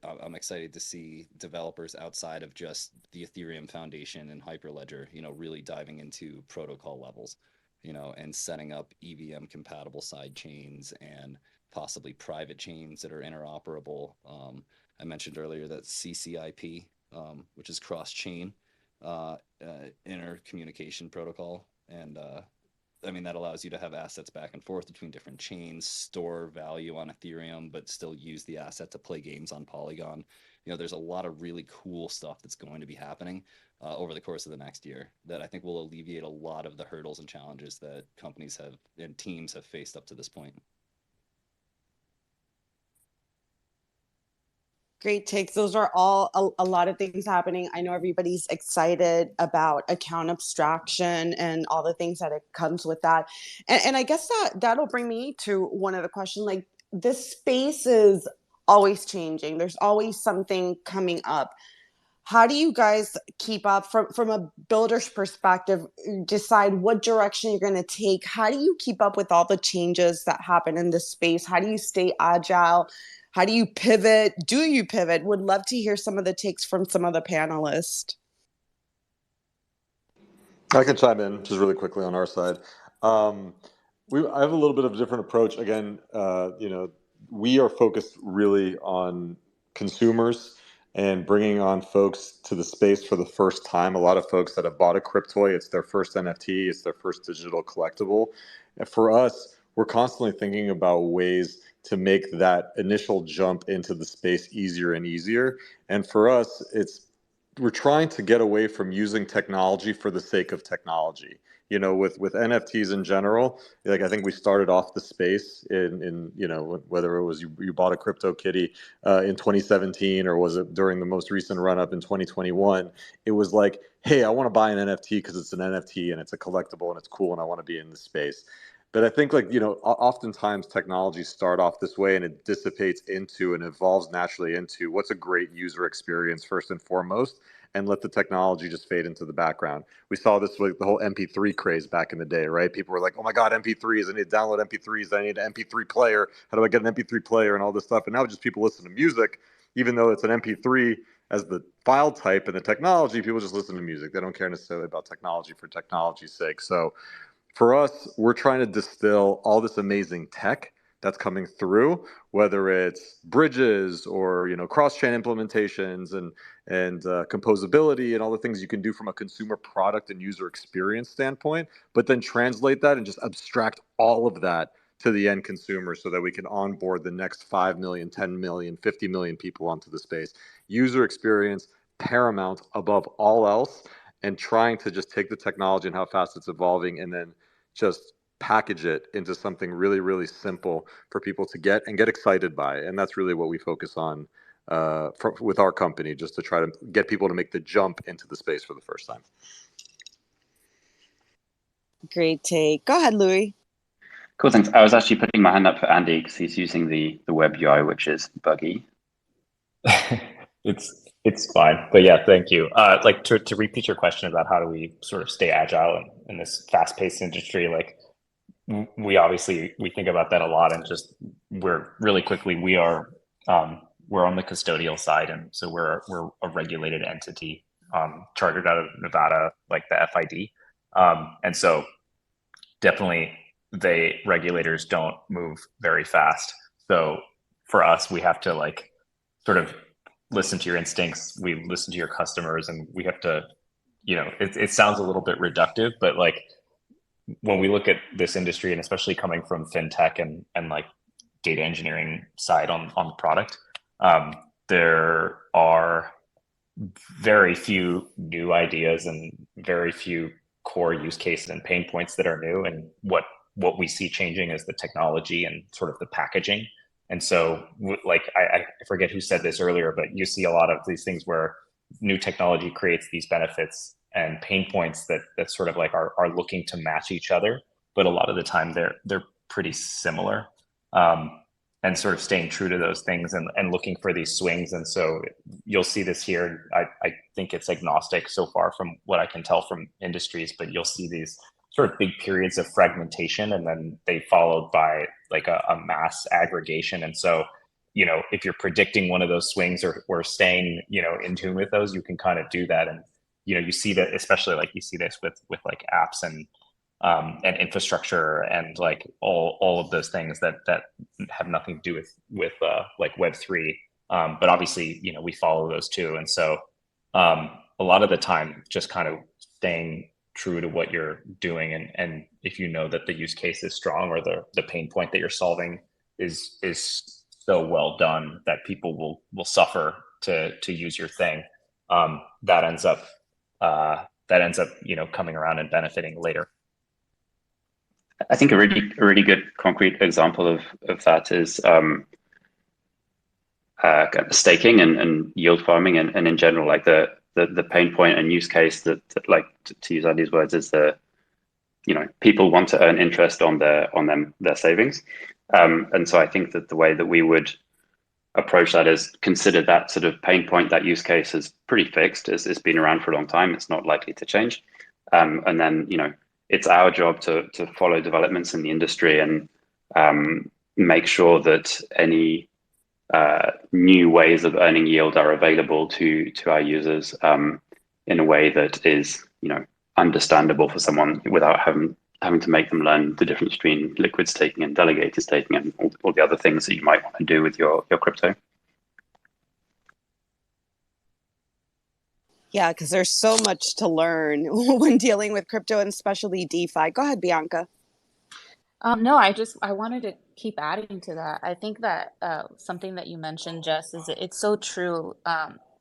I'm excited to see developers outside of just the Ethereum Foundation and Hyperledger, really diving into protocol levels, and setting up EVM compatible side chains and possibly private chains that are interoperable. I mentioned earlier that CCIP, which is cross chain intercommunication protocol, and I mean, that allows you to have assets back and forth between different chains, store value on Ethereum, but still use the asset to play games on Polygon. You know, there's a lot of really cool stuff that's going to be happening over the course of the next year that I think will alleviate a lot of the hurdles and challenges that companies have and teams have faced up to this point. Great takes. Those are all a lot of things happening. I know everybody's excited about account abstraction and all the things that it comes with that. And I guess that'll bring me to one of the questions. Like, this space is always changing. There's always something coming up. How do you guys keep up from a builder's perspective, decide what direction you're going to take? How do you keep up with all the changes that happen in this space? How do you stay agile? How do you pivot? Do you pivot? Would love to hear some of the takes from some of the panelists. I can chime in just really quickly on our side. I have a little bit of a different approach. Again, we are focused really on consumers and bringing on folks to the space for the first time. A lot of folks that have bought a Cryptoy, it's their first NFT, it's their first digital collectible. And for us, we're constantly thinking about ways to make that initial jump into the space easier and easier. And for us, we're trying to get away from using technology for the sake of technology. You know, with NFTs in general, like I think we started off the space in whether it was you bought a CryptoKitty in 2017 or was it during the most recent run up in 2021, it was like, hey, I want to buy an NFT because it's an NFT and it's a collectible and it's cool and I want to be in the space. But I think oftentimes technologies start off this way and it dissipates into and evolves naturally into what's a great user experience first and foremost, and let the technology just fade into the background. We saw this with the whole MP3 craze back in the day, right? People were like, oh my God, MP3s, I need to download MP3s, I need an MP3 player. How do I get an MP3 player and all this stuff? And now just people listen to music, even though it's an MP3 as the file type and the technology, people just listen to music. They don't care necessarily about technology for technology's sake. So for us, we're trying to distill all this amazing tech that's coming through, whether it's bridges or cross-chain implementations and composability and all the things you can do from a consumer product and user experience standpoint, but then translate that and just abstract all of that to the end consumer so that we can onboard the next 5 million, 10 million, 50 million people onto the space. User experience paramount above all else, and trying to just take the technology and how fast it's evolving and then just package it into something really, really simple for people to get and get excited by. And that's really what we focus on with our company, just to try to get people to make the jump into the space for the first time. Great take. Go ahead, Louis. Cool, thanks. I was actually putting my hand up for Andy because he's using the web UI, which is buggy. It's fine, but yeah, thank you. Like to repeat your question about how do we sort of stay agile in this fast-paced industry, like we think about that a lot, and just we're on the custodial side, and so we're a regulated entity, chartered out of Nevada, like the FID, and so definitely the regulators don't move very fast. So for us, we have to like sort of listen to your instincts, we listen to your customers, and we have to, it sounds a little bit reductive, but like when we look at this industry, and especially coming from fintech and like data engineering side on the product, there are very few new ideas and very few core use cases and pain points that are new. And what we see changing is the technology and sort of the packaging. And so, like, I forget who said this earlier, but you see a lot of these things where new technology creates these benefits and pain points that sort of like are looking to match each other. But a lot of the time they're pretty similar, and sort of staying true to those things and looking for these swings. And so you'll see this here. I think it's agnostic so far from what I can tell from industries, but you'll see these sort of big periods of fragmentation, and then they followed by like a mass aggregation. And so, if you're predicting one of those swings or staying, in tune with those, you can kind of do that. And, you see that, especially like you see this with like apps and infrastructure and like all of those things that have nothing to do with like Web3. But obviously, we follow those too. And so a lot of the time just kind of staying true to what you're doing, and if you know that the use case is strong, or the pain point that you're solving is so well done that people will suffer to use your thing, that ends up coming around and benefiting later. I think a really good concrete example of that is staking and yield farming, and in general, like the pain point and use case that like to use Andy's words, is people want to earn interest on their savings, and so I think that the way that we would approach that is consider that sort of pain point, that use case, is pretty fixed. It's been around for a long time. It's not likely to change, and then it's our job to follow developments in the industry and make sure that any new ways of earning yield are available to our users in a way that is understandable for someone, without having to make them learn the difference between liquid staking and delegated staking and all the other things that you might want to do with your crypto. Yeah, because there's so much to learn when dealing with crypto, and especially DeFi. Go ahead, Bianca. No, I wanted to keep adding to that. I think that something that you mentioned, Jess, is it's so true.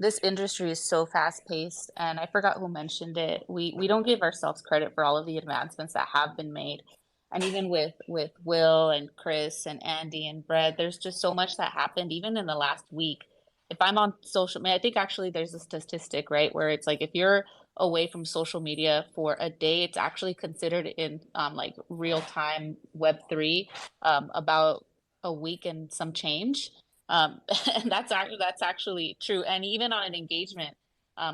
This industry is so fast paced, and I forgot who mentioned it. We don't give ourselves credit for all of the advancements that have been made. And even with Will and Chris and Andy and Brett, there's just so much that happened even in the last week. If I'm on social media, I think actually there's a statistic, right, where it's like if you're away from social media for a day, it's actually considered in like real time Web3 about a week and some change. And that's actually true. And even on an engagement,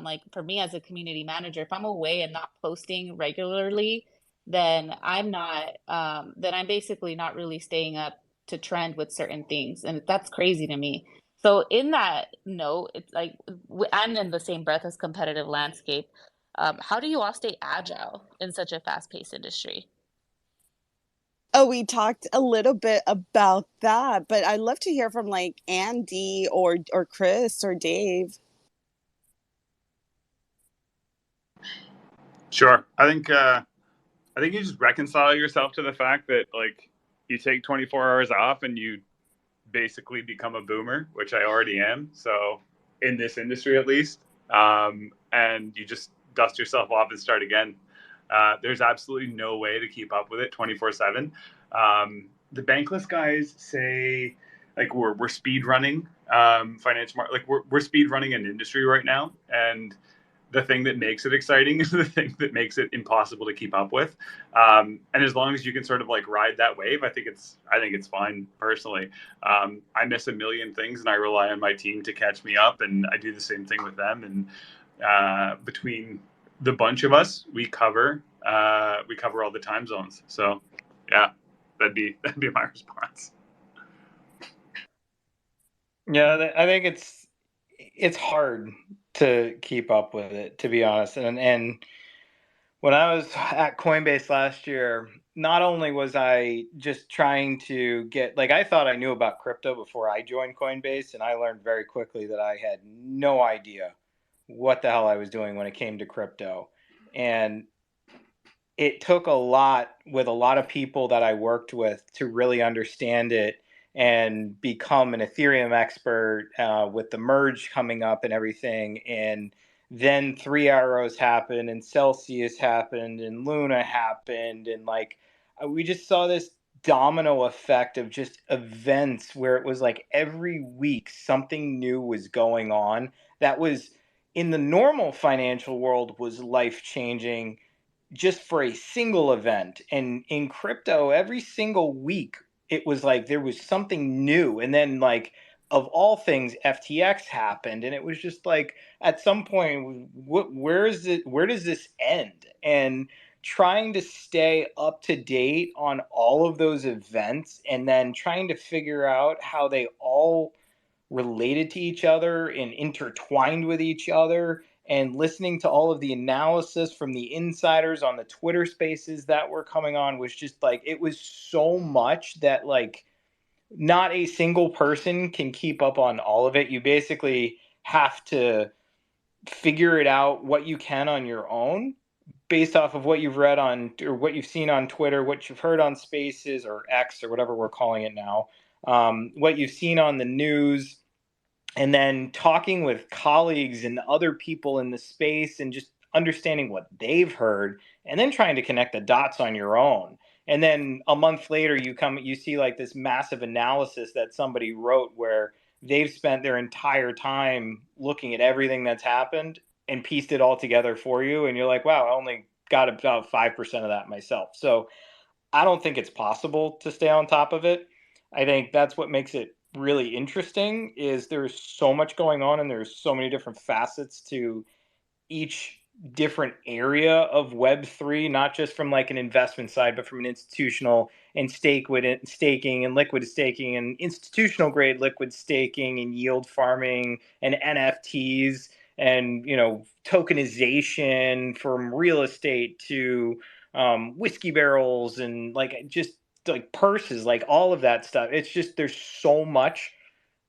like for me as a community manager, if I'm away and not posting regularly, then I'm basically not really staying up to trend with certain things. And that's crazy to me. So in that note, it's like, and in the same breath as competitive landscape, how do you all stay agile in such a fast-paced industry? Oh, we talked a little bit about that, but I'd love to hear from like Andy or Chris or Dave. Sure. I think you just reconcile yourself to the fact that like you take 24 hours off and you basically become a boomer, which I already am. So in this industry, at least, and you just dust yourself off and start again. There's absolutely no way to keep up with it 24/7. The Bankless guys say like we're speed running financial market, like we're speed running an industry right now, and the thing that makes it exciting is the thing that makes it impossible to keep up with. And as long as you can sort of like ride that wave, I think it's fine personally. I miss a million things and I rely on my team to catch me up, and I do the same thing with them. And between the bunch of us, we cover all the time zones. So yeah, that'd be my response. Yeah, I think it's hard to keep up with it, to be honest. And when I was at Coinbase last year, not only was I just trying to get, like, I thought I knew about crypto before I joined Coinbase, and I learned very quickly that I had no idea what the hell I was doing when it came to crypto. And it took a lot with a lot of people that I worked with to really understand it and become an Ethereum expert with the merge coming up and everything. And then Three Arrows happened, and Celsius happened, and Luna happened. And like, we just saw this domino effect of just events where it was like every week something new was going on that was in the normal financial world was life changing just for a single event. And in crypto, every single week, it was like there was something new. And then, like, of all things, FTX happened. And it was just like, at some point, where does this end? And trying to stay up to date on all of those events and then trying to figure out how they all related to each other and intertwined with each other, and listening to all of the analysis from the insiders on the Twitter spaces that were coming on was just like, it was so much that like not a single person can keep up on all of it. You basically have to figure it out what you can on your own. based off of what you've read on, or what you've seen on Twitter, what you've heard on Spaces or X or whatever we're calling it now, what you've seen on the news, and then talking with colleagues and other people in the space and just understanding what they've heard, and then trying to connect the dots on your own. And then a month later, you see like this massive analysis that somebody wrote where they've spent their entire time looking at everything that's happened and pieced it all together for you. And you're like, wow, I only got about 5% of that myself. So I don't think it's possible to stay on top of it. I think that's what makes it really interesting, is there's so much going on and there's so many different facets to each different area of Web3, not just from like an investment side, but from an institutional and staking and liquid staking and institutional grade liquid staking and yield farming and NFTs and, tokenization, from real estate to whiskey barrels and like just like purses, like all of that stuff. It's just, there's so much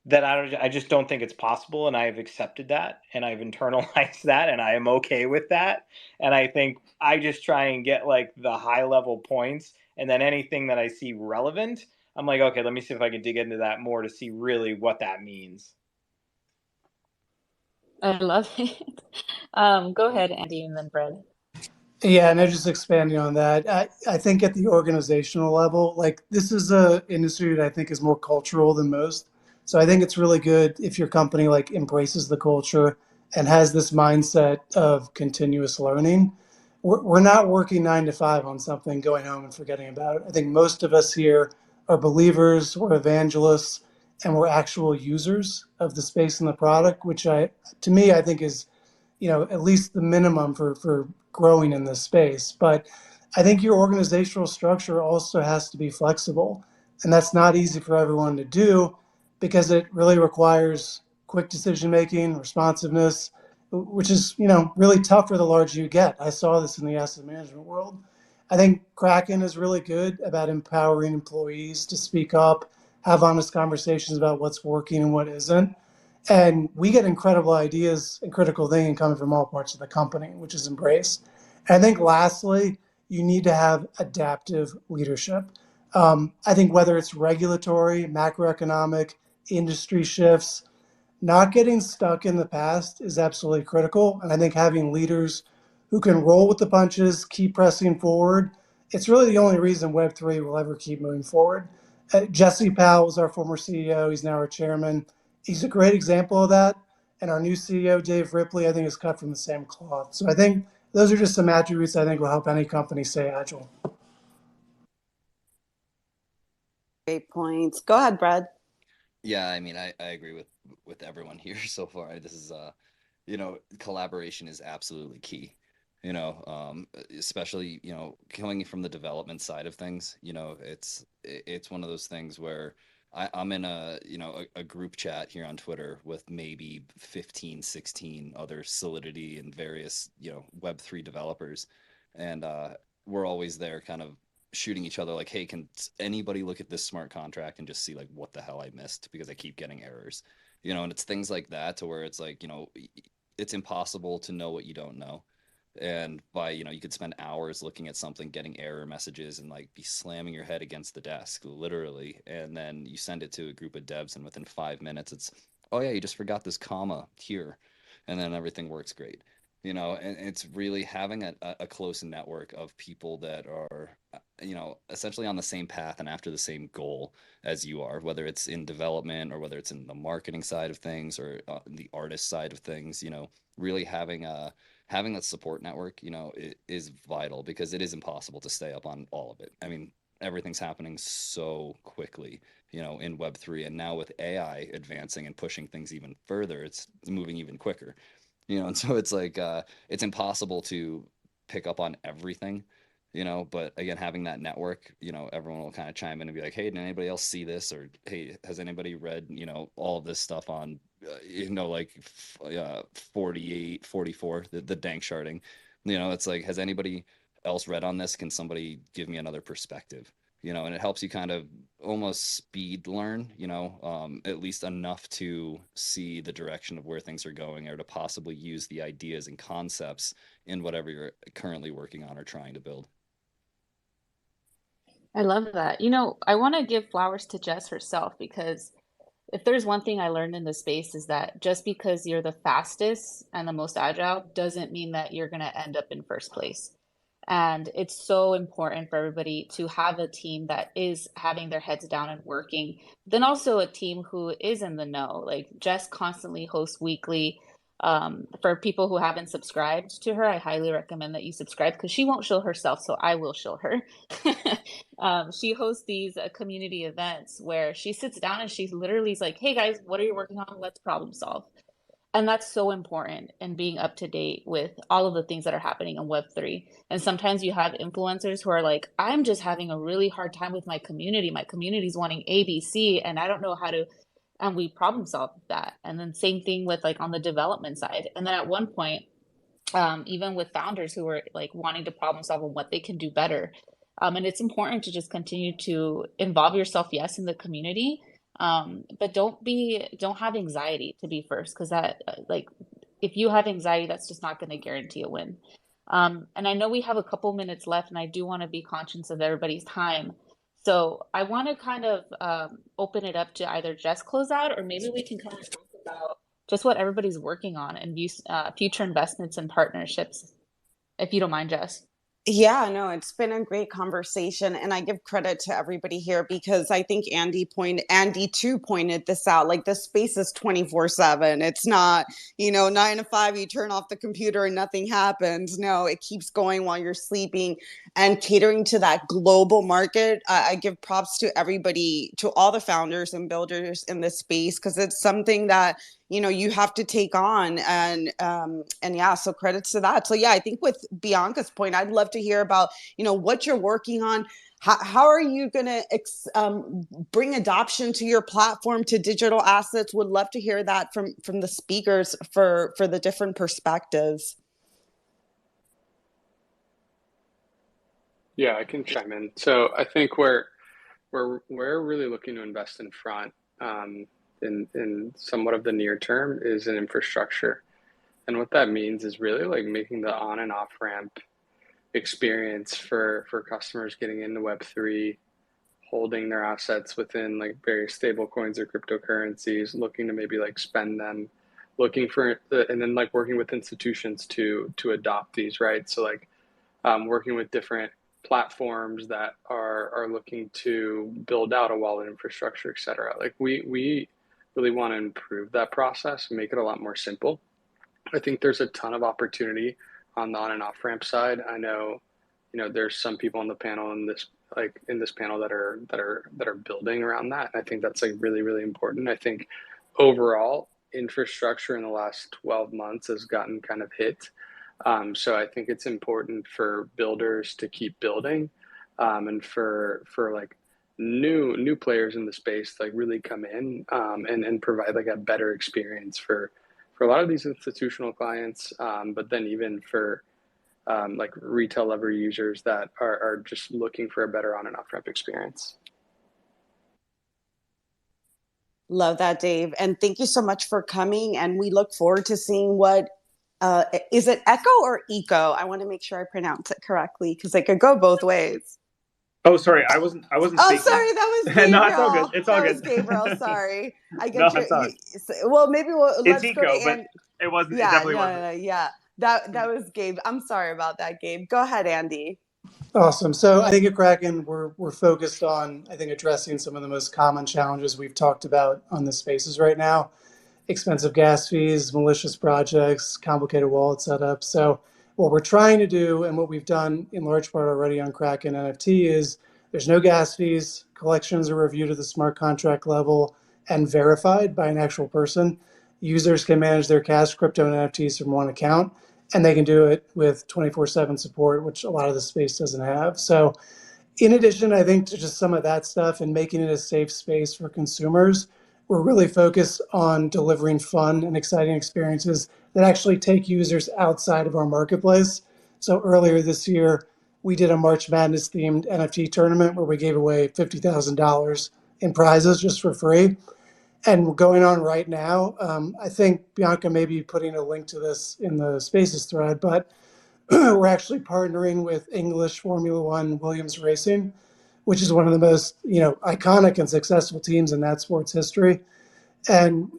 that I just don't think it's possible, and I've accepted that, and I've internalized that, and I am okay with that. And I think I just try and get like the high level points, and then anything that I see relevant, I'm like, okay, let me see if I can dig into that more to see really what that means. I love it. Go ahead, Andy, and then Brad. Yeah, and just expanding on that, I think at the organizational level, like this is a industry that I think is more cultural than most. So I think it's really good if your company like embraces the culture and has this mindset of continuous learning. We're not working 9 to 5 on something, going home and forgetting about it. I think most of us here are believers, we're evangelists, and we're actual users of the space and the product, which to me, I think is at least the minimum for growing in this space. But I think your organizational structure also has to be flexible. And that's not easy for everyone to do because it really requires quick decision making, responsiveness, which is, really tough for the larger you get. I saw this in the asset management world. I think Kraken is really good about empowering employees to speak up, have honest conversations about what's working and what isn't. And we get incredible ideas and critical thinking coming from all parts of the company, which is embraced. And I think lastly, you need to have adaptive leadership. I think whether it's regulatory, macroeconomic, industry shifts, not getting stuck in the past is absolutely critical. And I think having leaders who can roll with the punches, keep pressing forward, it's really the only reason Web3 will ever keep moving forward. Jesse Powell was our former CEO. He's now our chairman. He's a great example of that. And our new CEO, Dave Ripley, I think is cut from the same cloth. So I think those are just some attributes I think will help any company stay agile. Great points. Go ahead, Brad. Yeah, I mean, I agree with everyone here so far. This is collaboration is absolutely key. Especially coming from the development side of things. It's one of those things where I'm in a group chat here on Twitter with maybe 15, 16 other Solidity and various Web3 developers, and we're always there kind of shooting each other like, hey, can anybody look at this smart contract and just see like what the hell I missed because I keep getting errors, and it's things like that to where it's like, it's impossible to know what you don't know. And by you could spend hours looking at something, getting error messages, and like be slamming your head against the desk literally, and then you send it to a group of devs, and within 5 minutes it's, oh yeah, you just forgot this comma here, and then everything works great. And it's really having a close network of people that are essentially on the same path and after the same goal as you are, whether it's in development or whether it's in the marketing side of things or the artist side of things. Really having that support network, is vital because it is impossible to stay up on all of it. I mean, everything's happening so quickly, in Web3, and now with AI advancing and pushing things even further, it's moving even quicker. And so it's like it's impossible to pick up on everything, but again, having that network, everyone will kind of chime in and be like, hey, did anybody else see this? Or hey, has anybody read, all of this stuff on, 48, 44, the dank sharding, it's like, has anybody else read on this? Can somebody give me another perspective? and it helps you kind of almost speed learn, at least enough to see the direction of where things are going, or to possibly use the ideas and concepts in whatever you're currently working on or trying to build. I love that. I want to give flowers to Jess herself, because if there's one thing I learned in this space is that just because you're the fastest and the most agile doesn't mean that you're going to end up in first place. And it's so important for everybody to have a team that is having their heads down and working. Then also a team who is in the know. Like Jess constantly hosts weekly. For people who haven't subscribed to her, I highly recommend that you subscribe, because she won't show herself, so I will show her. She hosts these community events where she sits down and she literally is like, hey guys, what are you working on? Let's problem solve. And that's so important in being up to date with all of the things that are happening in Web3. And sometimes you have influencers who are like, I'm just having a really hard time with my community. My community's wanting ABC and I don't know how to, and we problem solve that. And then same thing with like on the development side. And then at one point, even with founders who are like wanting to problem solve on what they can do better. And it's important to just continue to involve yourself, yes, in the community, but don't have anxiety to be first, because that like if you have anxiety, that's just not going to guarantee a win. And I know we have a couple minutes left, and I do want to be conscious of everybody's time. So I want to kind of open it up to either Jess close out, or maybe we can kind of talk about just what everybody's working on and future investments and partnerships, if you don't mind, Jess. Yeah, no, it's been a great conversation, and I give credit to everybody here, because I think Andy too pointed this out. Like, the space is 24/7. It's not, 9 to 5, you turn off the computer and nothing happens. No, it keeps going while you're sleeping, and catering to that global market. I give props to everybody, to all the founders and builders in this space, because it's something that you have to take on, and yeah, so credits to that. So yeah, I think with Bianca's point, I'd love to hear about what you're working on. How are you going to bring adoption to your platform, to digital assets? Would love to hear that from the speakers for the different perspectives. Yeah, I can chime in. So I think we're really looking to invest in front. In somewhat of the near term is in infrastructure. And what that means is really like making the on and off ramp experience for customers getting into Web3, holding their assets within like various stable coins or cryptocurrencies, looking to maybe like spend them, and then like working with institutions to adopt these, right? So like working with different platforms that are looking to build out a wallet infrastructure, et cetera. Like we really want to improve that process and make it a lot more simple. I think there's a ton of opportunity on the on and off ramp side. I know, there's some people on the panel in this panel that are building around that. And I think that's like really, really important. I think overall infrastructure in the last 12 months has gotten kind of hit. So I think it's important for builders to keep building, and for like new players in the space like really come in and provide like a better experience for a lot of these institutional clients, but then even for like retail level users that are just looking for a better on and off ramp experience. Love that, Dave, and thank you so much for coming. And we look forward to seeing what is it Echo or Eco? I want to make sure I pronounce it correctly, because it could go both ways. Oh, sorry, I wasn't. Oh, speaking. Sorry, that was Gabriel. No, it's all good. It's all good. That was Gabriel. Sorry, I No, get it's all well, maybe let's It's go Eco, to but it wasn't. Yeah, It definitely wasn't. yeah. That was Gabe. I'm sorry about that, Gabe. Go ahead, Andy. Awesome. So I think at Kraken, we're focused on, I think, addressing some of the most common challenges we've talked about on the spaces right now: expensive gas fees, malicious projects, complicated wallet setup. So what we're trying to do, and what we've done in large part already on Kraken NFT, is there's no gas fees. Collections are reviewed at the smart contract level and verified by an actual person. Users can manage their cash, crypto, and NFTs from one account, and they can do it with 24/7 support, which a lot of the space doesn't have. So in addition, I think, to just some of that stuff and making it a safe space for consumers, we're really focused on delivering fun and exciting experiences that actually take users outside of our marketplace. So earlier this year, we did a March Madness themed NFT tournament where we gave away $50,000 in prizes just for free. And going on right now, I think Bianca may be putting a link to this in the Spaces thread, but we're actually partnering with English Formula One Williams Racing, which is one of the most iconic and successful teams in that sport's history. And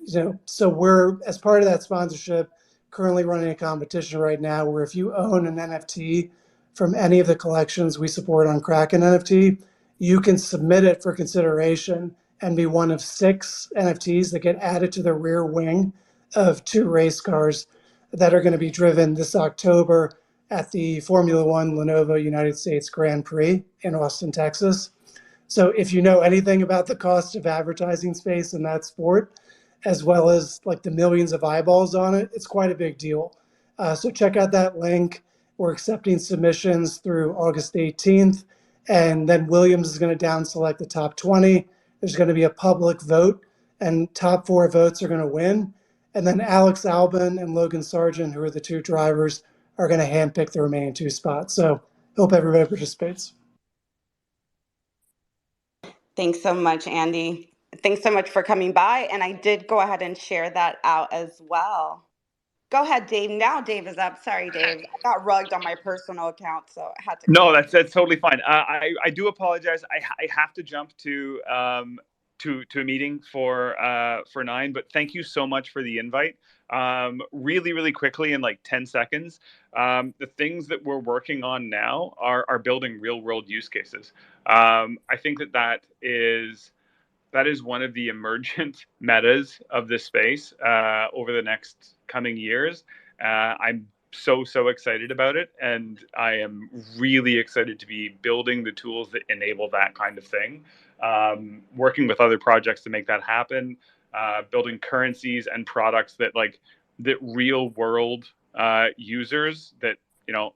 so we're, as part of that sponsorship, currently running a competition right now where if you own an NFT from any of the collections we support on Kraken NFT, you can submit it for consideration and be one of 6 NFTs that get added to the rear wing of 2 race cars that are going to be driven this October at the Formula One Lenovo United States Grand Prix in Austin, Texas. So if you know anything about the cost of advertising space in that sport, as well as like the millions of eyeballs on it, it's quite a big deal. So check out that link. We're accepting submissions through August 18th, and then Williams is going to down select the top 20. There's going to be a public vote, and top 4 votes are going to win. And then Alex Albon and Logan Sargent, who are the 2 drivers, are going to handpick the remaining 2 spots. So hope everybody participates. Thanks so much, Andy. Thanks so much for coming by. And I did go ahead and share that out as well. Go ahead, Dave. Now Dave is up. Sorry, Dave. I got rugged on my personal account, so I had to. No, that's totally fine. I do apologize. I have to jump to a meeting for 9. But thank you so much for the invite. Really quickly in like 10 seconds. The things that we're working on now are building real world use cases. I think that is one of the emergent metas of this space over the next coming years. I'm so excited about it, and I am really excited to be building the tools that enable that kind of thing, working with other projects to make that happen, building currencies and products that real world users that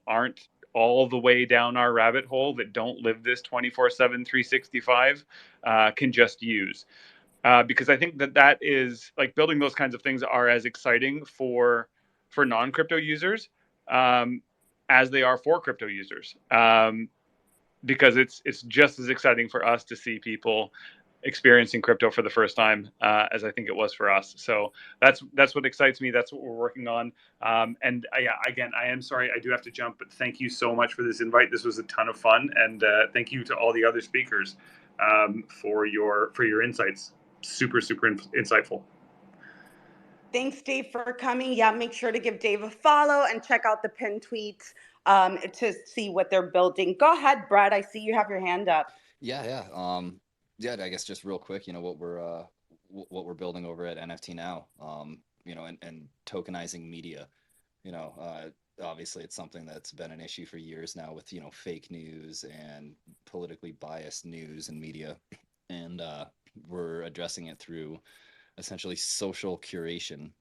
aren't all the way down our rabbit hole, that don't live this 24/7 365 can just use, because I think that is like building those kinds of things are as exciting for non-crypto users as they are for crypto users, because it's just as exciting for us to see people experiencing crypto for the first time as I think it was for us. So that's what excites me. That's what we're working on. And again, I am sorry I do have to jump, but thank you so much for this invite. This was a ton of fun, and thank you to all the other speakers for your insights. Super insightful. Thanks, Dave, for coming. Yeah, make sure to give Dave a follow and check out the pin tweets to see what they're building. Go ahead, Brad. I see you have your hand up. Yeah. I guess just real quick, what we're building over at NFT Now, and tokenizing media. Obviously it's something that's been an issue for years now with fake news and politically biased news and media, and we're addressing it through essentially social curation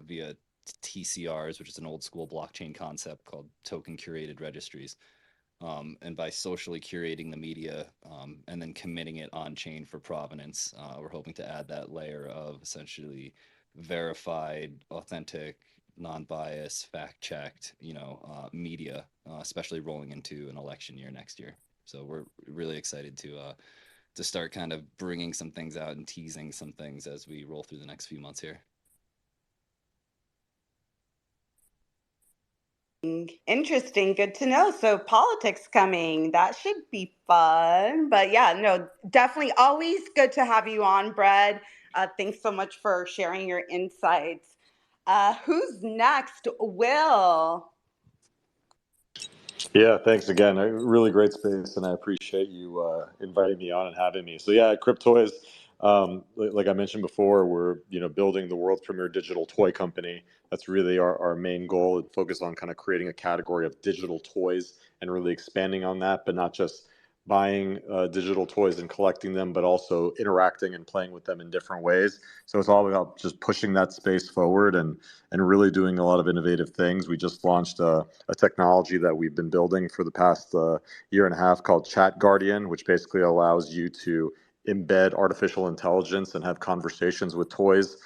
via TCRs, which is an old school blockchain concept called token curated registries. And by socially curating the media and then committing it on chain for provenance, we're hoping to add that layer of essentially verified, authentic, non-biased, fact-checked, media, especially rolling into an election year next year. So we're really excited to start kind of bringing some things out and teasing some things as we roll through the next few months here. Interesting. Good to know. So politics coming. That should be fun. But yeah, no, definitely always good to have you on, Brad. Thanks so much for sharing your insights. Who's next? Will. Yeah, thanks again. A really great space, and I appreciate you inviting me on and having me. So yeah, Cryptoys, like I mentioned before, we're building the world's premier digital toy company. That's really our main goal, and focus on kind of creating a category of digital toys and really expanding on that, but not just buying digital toys and collecting them, but also interacting and playing with them in different ways. So it's all about just pushing that space forward and really doing a lot of innovative things. We just launched a technology that we've been building for the past year and a half called Chat Guardian, which basically allows you to embed artificial intelligence and have conversations with toys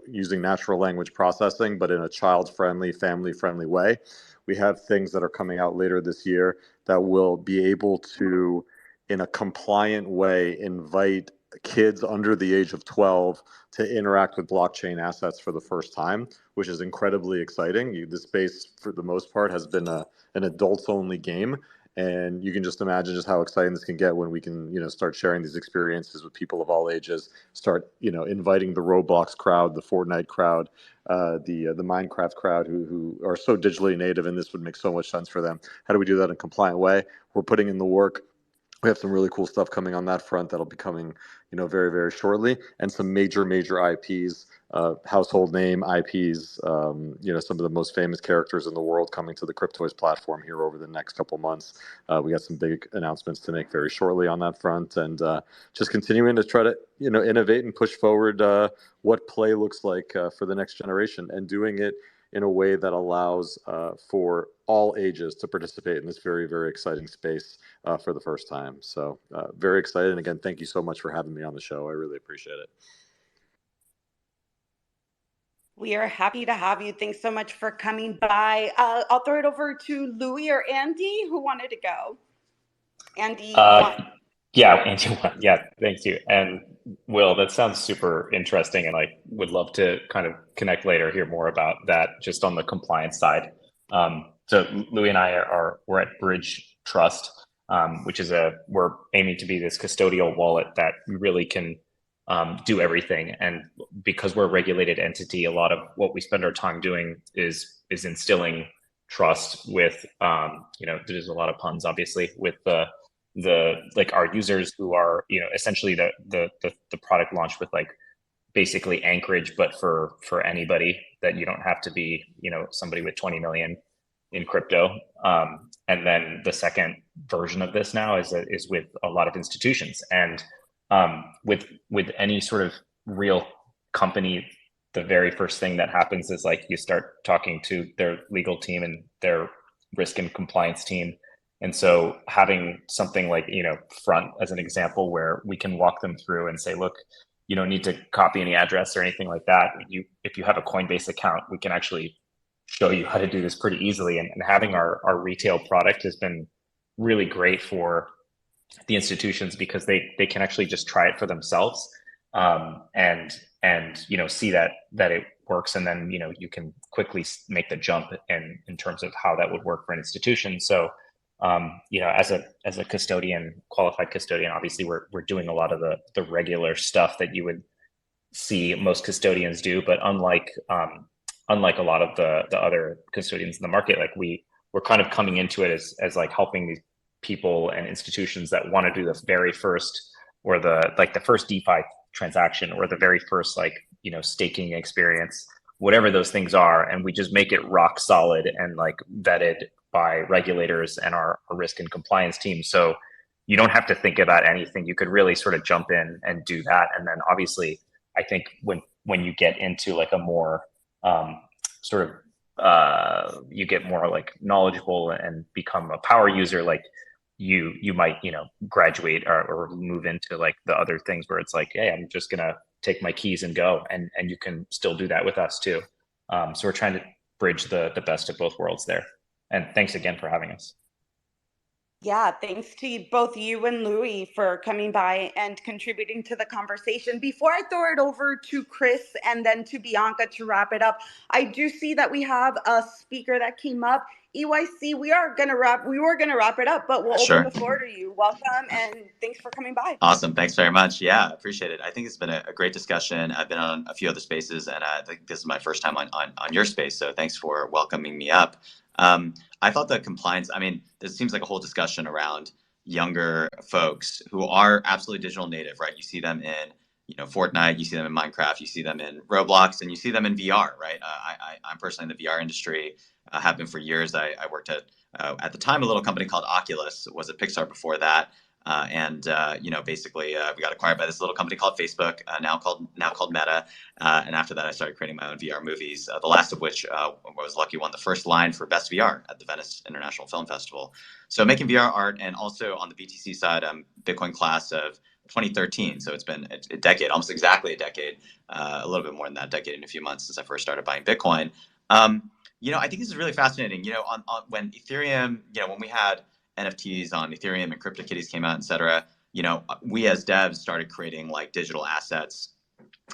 using natural language processing, but in a child-friendly, family-friendly way. We have things that are coming out later this year that will be able to, in a compliant way, invite kids under the age of 12 to interact with blockchain assets for the first time, which is incredibly exciting. The space, for the most part, has been an adults-only game. And you can just imagine just how exciting this can get when we can, start sharing these experiences with people of all ages, start, inviting the Roblox crowd, the Fortnite crowd, the Minecraft crowd who are so digitally native, and this would make so much sense for them. How do we do that in a compliant way? We're putting in the work. We have some really cool stuff coming on that front that'll be coming, very, very shortly, and some major IPs, household name IPs, some of the most famous characters in the world coming to the Cryptoys platform here over the next couple months. We got some big announcements to make very shortly on that front, and just continuing to try to, innovate and push forward what play looks like for the next generation, and doing it in a way that allows for all ages to participate in this very, very exciting space for the first time. So very excited. And again, thank you so much for having me on the show. I really appreciate it. We are happy to have you. Thanks so much for coming by. I'll throw it over to Louis or Andy, who wanted to go. Andy, yeah, Andy, yeah, thank you. And Will, that sounds super interesting, and I would love to kind of connect later, hear more about that just on the compliance side. So Louis and I we're at Bridge Trust, which is we're aiming to be this custodial wallet that really can do everything. And because we're a regulated entity, a lot of what we spend our time doing is instilling trust with, there's a lot of puns, obviously, with like our users who are, essentially the product launch with like basically Anchorage, but for anybody, that you don't have to be, somebody with 20 million in crypto. And then the second version of this now is with a lot of institutions. And with any sort of real company, the very first thing that happens is like you start talking to their legal team and their risk and compliance team. And so having something like, Front as an example, where we can walk them through and say, look, you don't need to copy any address or anything like that. If you have a Coinbase account, we can actually show you how to do this pretty easily. And having our retail product has been really great for the institutions, because they can actually just try it for themselves, and see that it works, and then you can quickly make the jump in terms of how that would work for an institution. So as a custodian, qualified custodian, obviously we're doing a lot of the regular stuff that you would see most custodians do, but unlike a lot of the other custodians in the market, like we're kind of coming into it as like helping these people and institutions that want to do the very first, or the first DeFi transaction, or the very first staking experience, whatever those things are, and we just make it rock solid and like vetted by regulators and our risk and compliance team. So you don't have to think about anything. You could really sort of jump in and do that. And then obviously, I think when you get into like a more you get more like knowledgeable and become a power user, like you might graduate or move into like the other things where it's like, hey, I'm just gonna take my keys and go, and you can still do that with us too. So we're trying to bridge the best of both worlds there. And thanks again for having us. Yeah, thanks to both you and Louis for coming by and contributing to the conversation. Before I throw it over to Chris and then to Bianca to wrap it up, I do see that we have a speaker that came up. EYC, we were going to wrap it up, but we'll open the floor to you. Welcome, and thanks for coming by. Awesome. Thanks very much. Yeah, appreciate it. I think it's been a great discussion. I've been on a few other spaces, and I think this is my first time on your space, so thanks for welcoming me up. I thought the compliance, there seems like a whole discussion around younger folks who are absolutely digital native, right? You see them in, Fortnite, you see them in Minecraft, you see them in Roblox, and you see them in VR, right? I'm personally in the VR industry, have been for years. I worked at the time, a little company called Oculus, was at Pixar before that. Basically, we got acquired by this little company called Facebook, now called Meta. And after that, I started creating my own VR movies. The last of which was lucky won the first line for Best VR at the Venice International Film Festival. So making VR art, and also on the BTC side, I'm Bitcoin class of 2013. So it's been a decade, almost exactly a decade, a little bit more than that, decade in a few months since I first started buying Bitcoin. I think this is really fascinating. On when Ethereum, when we had NFTs on Ethereum and CryptoKitties came out, et cetera, we as devs started creating like digital assets,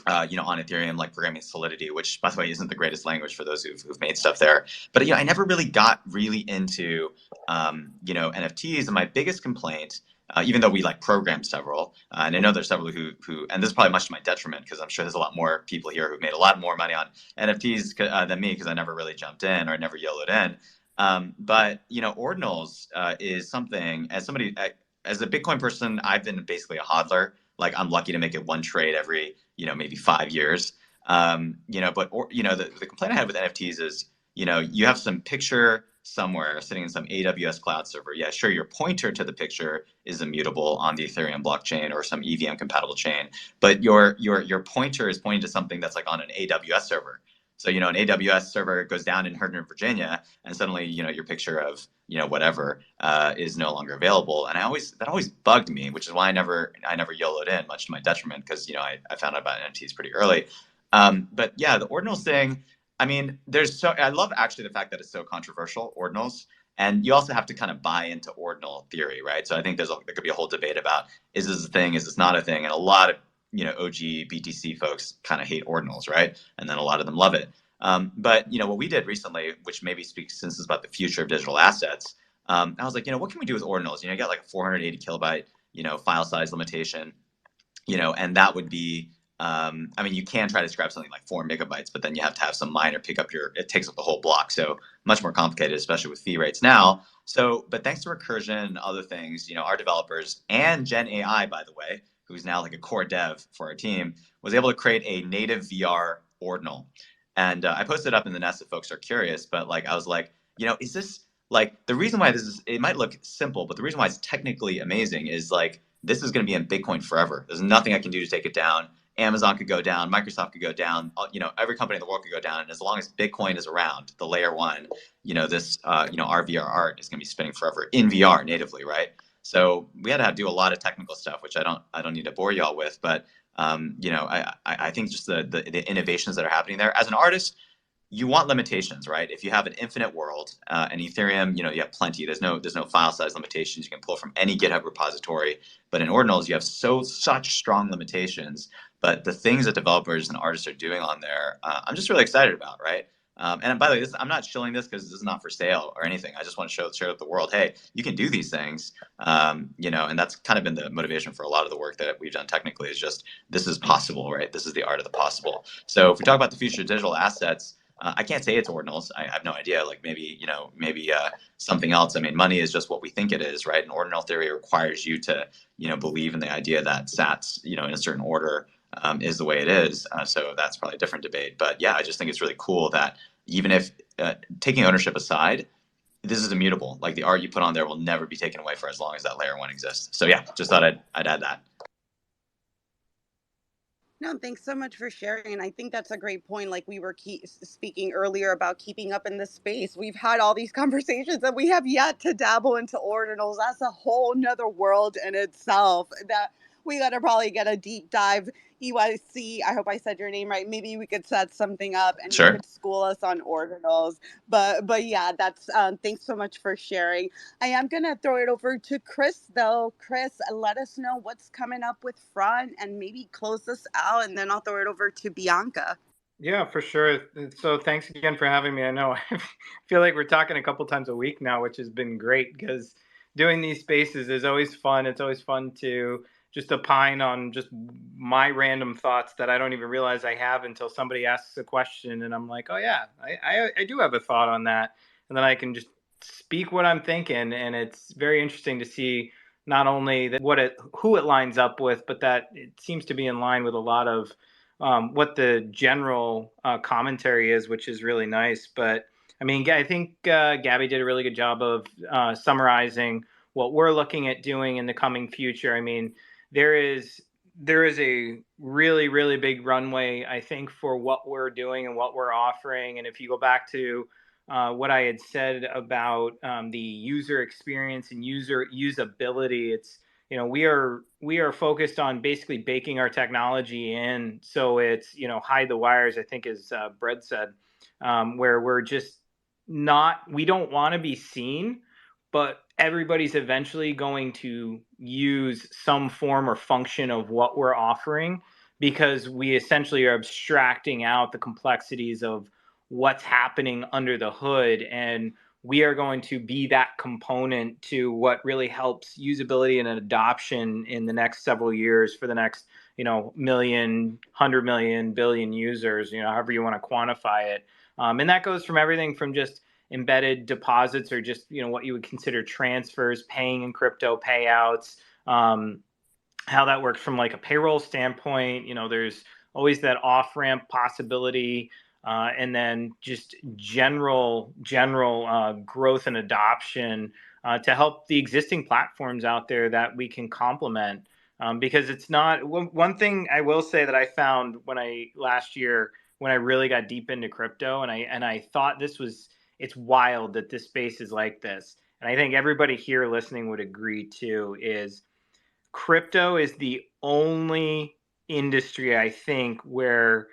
on Ethereum, like programming Solidity, which, by the way, isn't the greatest language for those who've made stuff there. But I never really got into NFTs, and my biggest complaint, even though we like programmed several, and I know there's several who, and this is probably much to my detriment because I'm sure there's a lot more people here who've made a lot more money on NFTs than me because I never really jumped in or never YOLO'd in. But ordinals is something, as a Bitcoin person, I've been basically a hodler. Like, I'm lucky to make it one trade every maybe 5 years. The complaint I had with NFTs is you have some picture somewhere sitting in some AWS cloud server. Yeah, sure, your pointer to the picture is immutable on the Ethereum blockchain or some EVM compatible chain, but your pointer is pointing to something that's like on an AWS server. So, an AWS server goes down in Herndon, Virginia, and suddenly, your picture of, whatever, is no longer available. And that always bugged me, which is why I never YOLO'd in, much to my detriment, because, I found out about NFTs pretty early. But yeah, the ordinals thing, I mean, I love actually the fact that it's so controversial, ordinals. And you also have to kind of buy into ordinal theory, right? So I think there could be a whole debate about, is this a thing? Is this not a thing? And a lot of OG BTC folks kind of hate ordinals, right? And then a lot of them love it. But what we did recently, which maybe speaks, since it's about the future of digital assets, I was like, what can we do with ordinals? You got like a 480 kilobyte, file size limitation, and that would be, you can try to describe something like 4 megabytes, but then you have to have some miner pick up it takes up the whole block. So much more complicated, especially with fee rates now. So, but thanks to Recursion and other things, our developers, and Gen AI, by the way, who's now like a core dev for our team, was able to create a native VR ordinal. And I posted up in the nest if folks are curious, but like, I was like, is this like, the reason why it might look simple, but the reason why it's technically amazing is like, this is going to be in Bitcoin forever. There's nothing I can do to take it down. Amazon could go down, Microsoft could go down, every company in the world could go down. And as long as Bitcoin is around, the layer one, this, our VR art is going to be spinning forever in VR natively, right? So we had to do a lot of technical stuff, which I don't need to bore y'all with, but I think just the innovations that are happening there. As an artist, you want limitations, right? If you have an infinite world, and Ethereum, you have plenty. There's no file size limitations. You can pull from any GitHub repository. But in ordinals, you have such strong limitations. But the things that developers and artists are doing on there, I'm just really excited about, right? And by the way, I'm not shilling this because this is not for sale or anything. I just want to share with the world, hey, you can do these things, and that's kind of been the motivation for a lot of the work that we've done technically, is just, this is possible, right? This is the art of the possible. So if we talk about the future of digital assets, I can't say it's ordinals. I have no idea. Like maybe something else. I mean, money is just what we think it is, right? And ordinal theory requires you to, believe in the idea that sats, in a certain order, is the way it is. So that's probably a different debate. But yeah, I just think it's really cool that even if, taking ownership aside, this is immutable. Like, the art you put on there will never be taken away for as long as that layer one exists. So yeah, just thought I'd add that. No, thanks so much for sharing. And I think that's a great point. Like, we were speaking earlier about keeping up in the space. We've had all these conversations and we have yet to dabble into ordinals. That's a whole nother world in itself that we got to probably get a deep dive. EYC, I hope I said your name right. Maybe we could set something up and Sure. you could school us on ordinals. But yeah, that's thanks so much for sharing. I am gonna throw it over to Chris though. Chris, let us know what's coming up with Front and maybe close us out, and then I'll throw it over to Bianca. Yeah, for sure. So thanks again for having me. I know I feel like we're talking a couple times a week now, which has been great because doing these spaces is always fun. It's always fun to just opine on just my random thoughts that I don't even realize I have until somebody asks a question and I'm like, oh yeah, I do have a thought on that. And then I can just speak what I'm thinking. And it's very interesting to see not only who it lines up with, but that it seems to be in line with a lot of what the general commentary is, which is really nice. But I mean, I think Gabby did a really good job of summarizing what we're looking at doing in the coming future. I mean, there is a really, really big runway, I think, for what we're doing and what we're offering. And if you go back to what I had said about the user experience and user usability, it's, you know, we are focused on basically baking our technology in, so it's, you know, hide the wires, I think, as Brett said, where we're just not, we don't want to be seen, but everybody's eventually going to use some form or function of what we're offering, because we essentially are abstracting out the complexities of what's happening under the hood, and we are going to be that component to what really helps usability and adoption in the next several years for the next, you know, million, 100 million, billion users, you know, however you want to quantify it. And that goes from everything from just embedded deposits, or just, you know, what you would consider transfers, paying in crypto, payouts, how that works from like a payroll standpoint. You know, there's always that off ramp possibility, and then just general growth and adoption to help the existing platforms out there that we can complement. Because it's not, one thing I will say that I found last year when I really got deep into crypto, and I thought it's wild that this space is like this. And I think everybody here listening would agree too, is crypto is the only industry, I think, where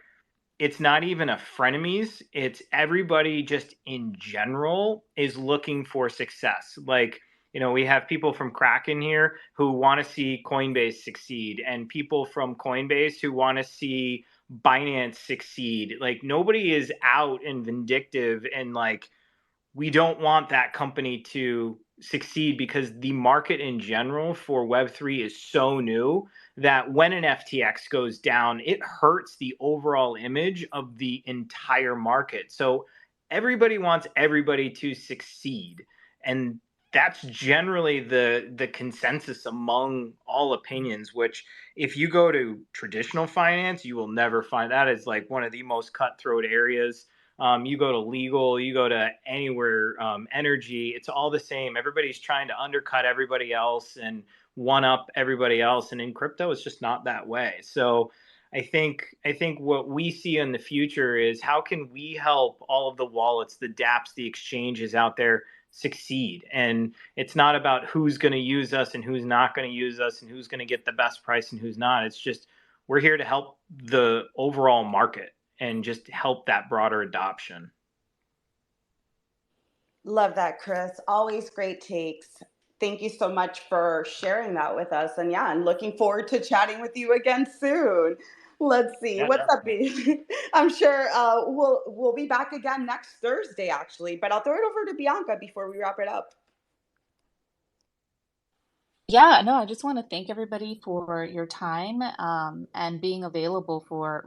it's not even a frenemies. It's everybody just in general is looking for success. Like, you know, we have people from Kraken here who want to see Coinbase succeed, and people from Coinbase who want to see Binance succeed. Like, nobody is out and vindictive and like, we don't want that company to succeed, because the market in general for Web3 is so new that when an FTX goes down, it hurts the overall image of the entire market. So everybody wants everybody to succeed. And that's generally the consensus among all opinions, which if you go to traditional finance, you will never find that. Is like one of the most cutthroat areas. You go to legal, you go to anywhere, energy, it's all the same. Everybody's trying to undercut everybody else and one up everybody else. And in crypto, it's just not that way. So I think what we see in the future is, how can we help all of the wallets, the dApps, the exchanges out there succeed? And it's not about who's going to use us and who's not going to use us and who's going to get the best price and who's not. It's just, we're here to help the overall market and just help that broader adoption. Love that, Chris. Always great takes. Thank you so much for sharing that with us. And yeah, I'm looking forward to chatting with you again soon. Let's see. Yeah, What's up, B? I'm sure we'll be back again next Thursday, actually. But I'll throw it over to Bianca before we wrap it up. Yeah, no, I just want to thank everybody for your time, and being available for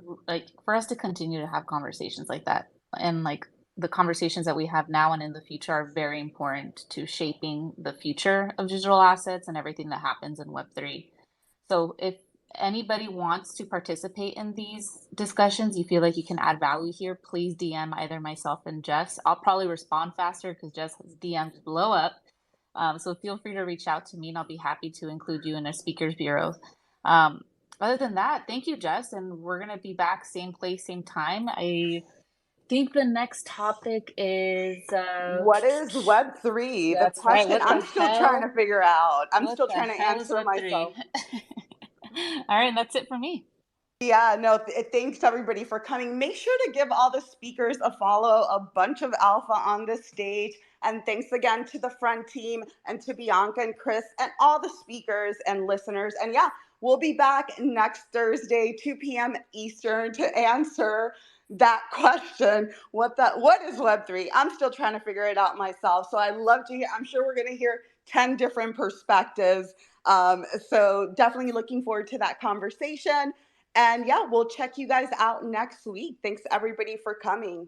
us to continue to have conversations like that. And like, the conversations that we have now and in the future are very important to shaping the future of digital assets and everything that happens in Web3. So if anybody wants to participate in these discussions, you feel like you can add value here, please DM either myself and Jess. I'll probably respond faster because Jess's DMs blow up. So feel free to reach out to me, and I'll be happy to include you in a speakers bureau. Other than that, thank you, Jess, and we're going to be back same place, same time. I think the next topic is what is Web3? The question right. I'm still trying to figure out. I'm still trying to answer myself. All right, that's it for me. Yeah, no, thanks everybody for coming. Make sure to give all the speakers a follow, a bunch of alpha on this stage. And thanks again to the front team and to Bianca and Chris and all the speakers and listeners. And yeah, we'll be back next Thursday, 2 p.m. Eastern, to answer that question. What is Web3? I'm still trying to figure it out myself. So I'd love to hear, I'm sure we're going to hear 10 different perspectives. So definitely looking forward to that conversation. And yeah, we'll check you guys out next week. Thanks everybody for coming.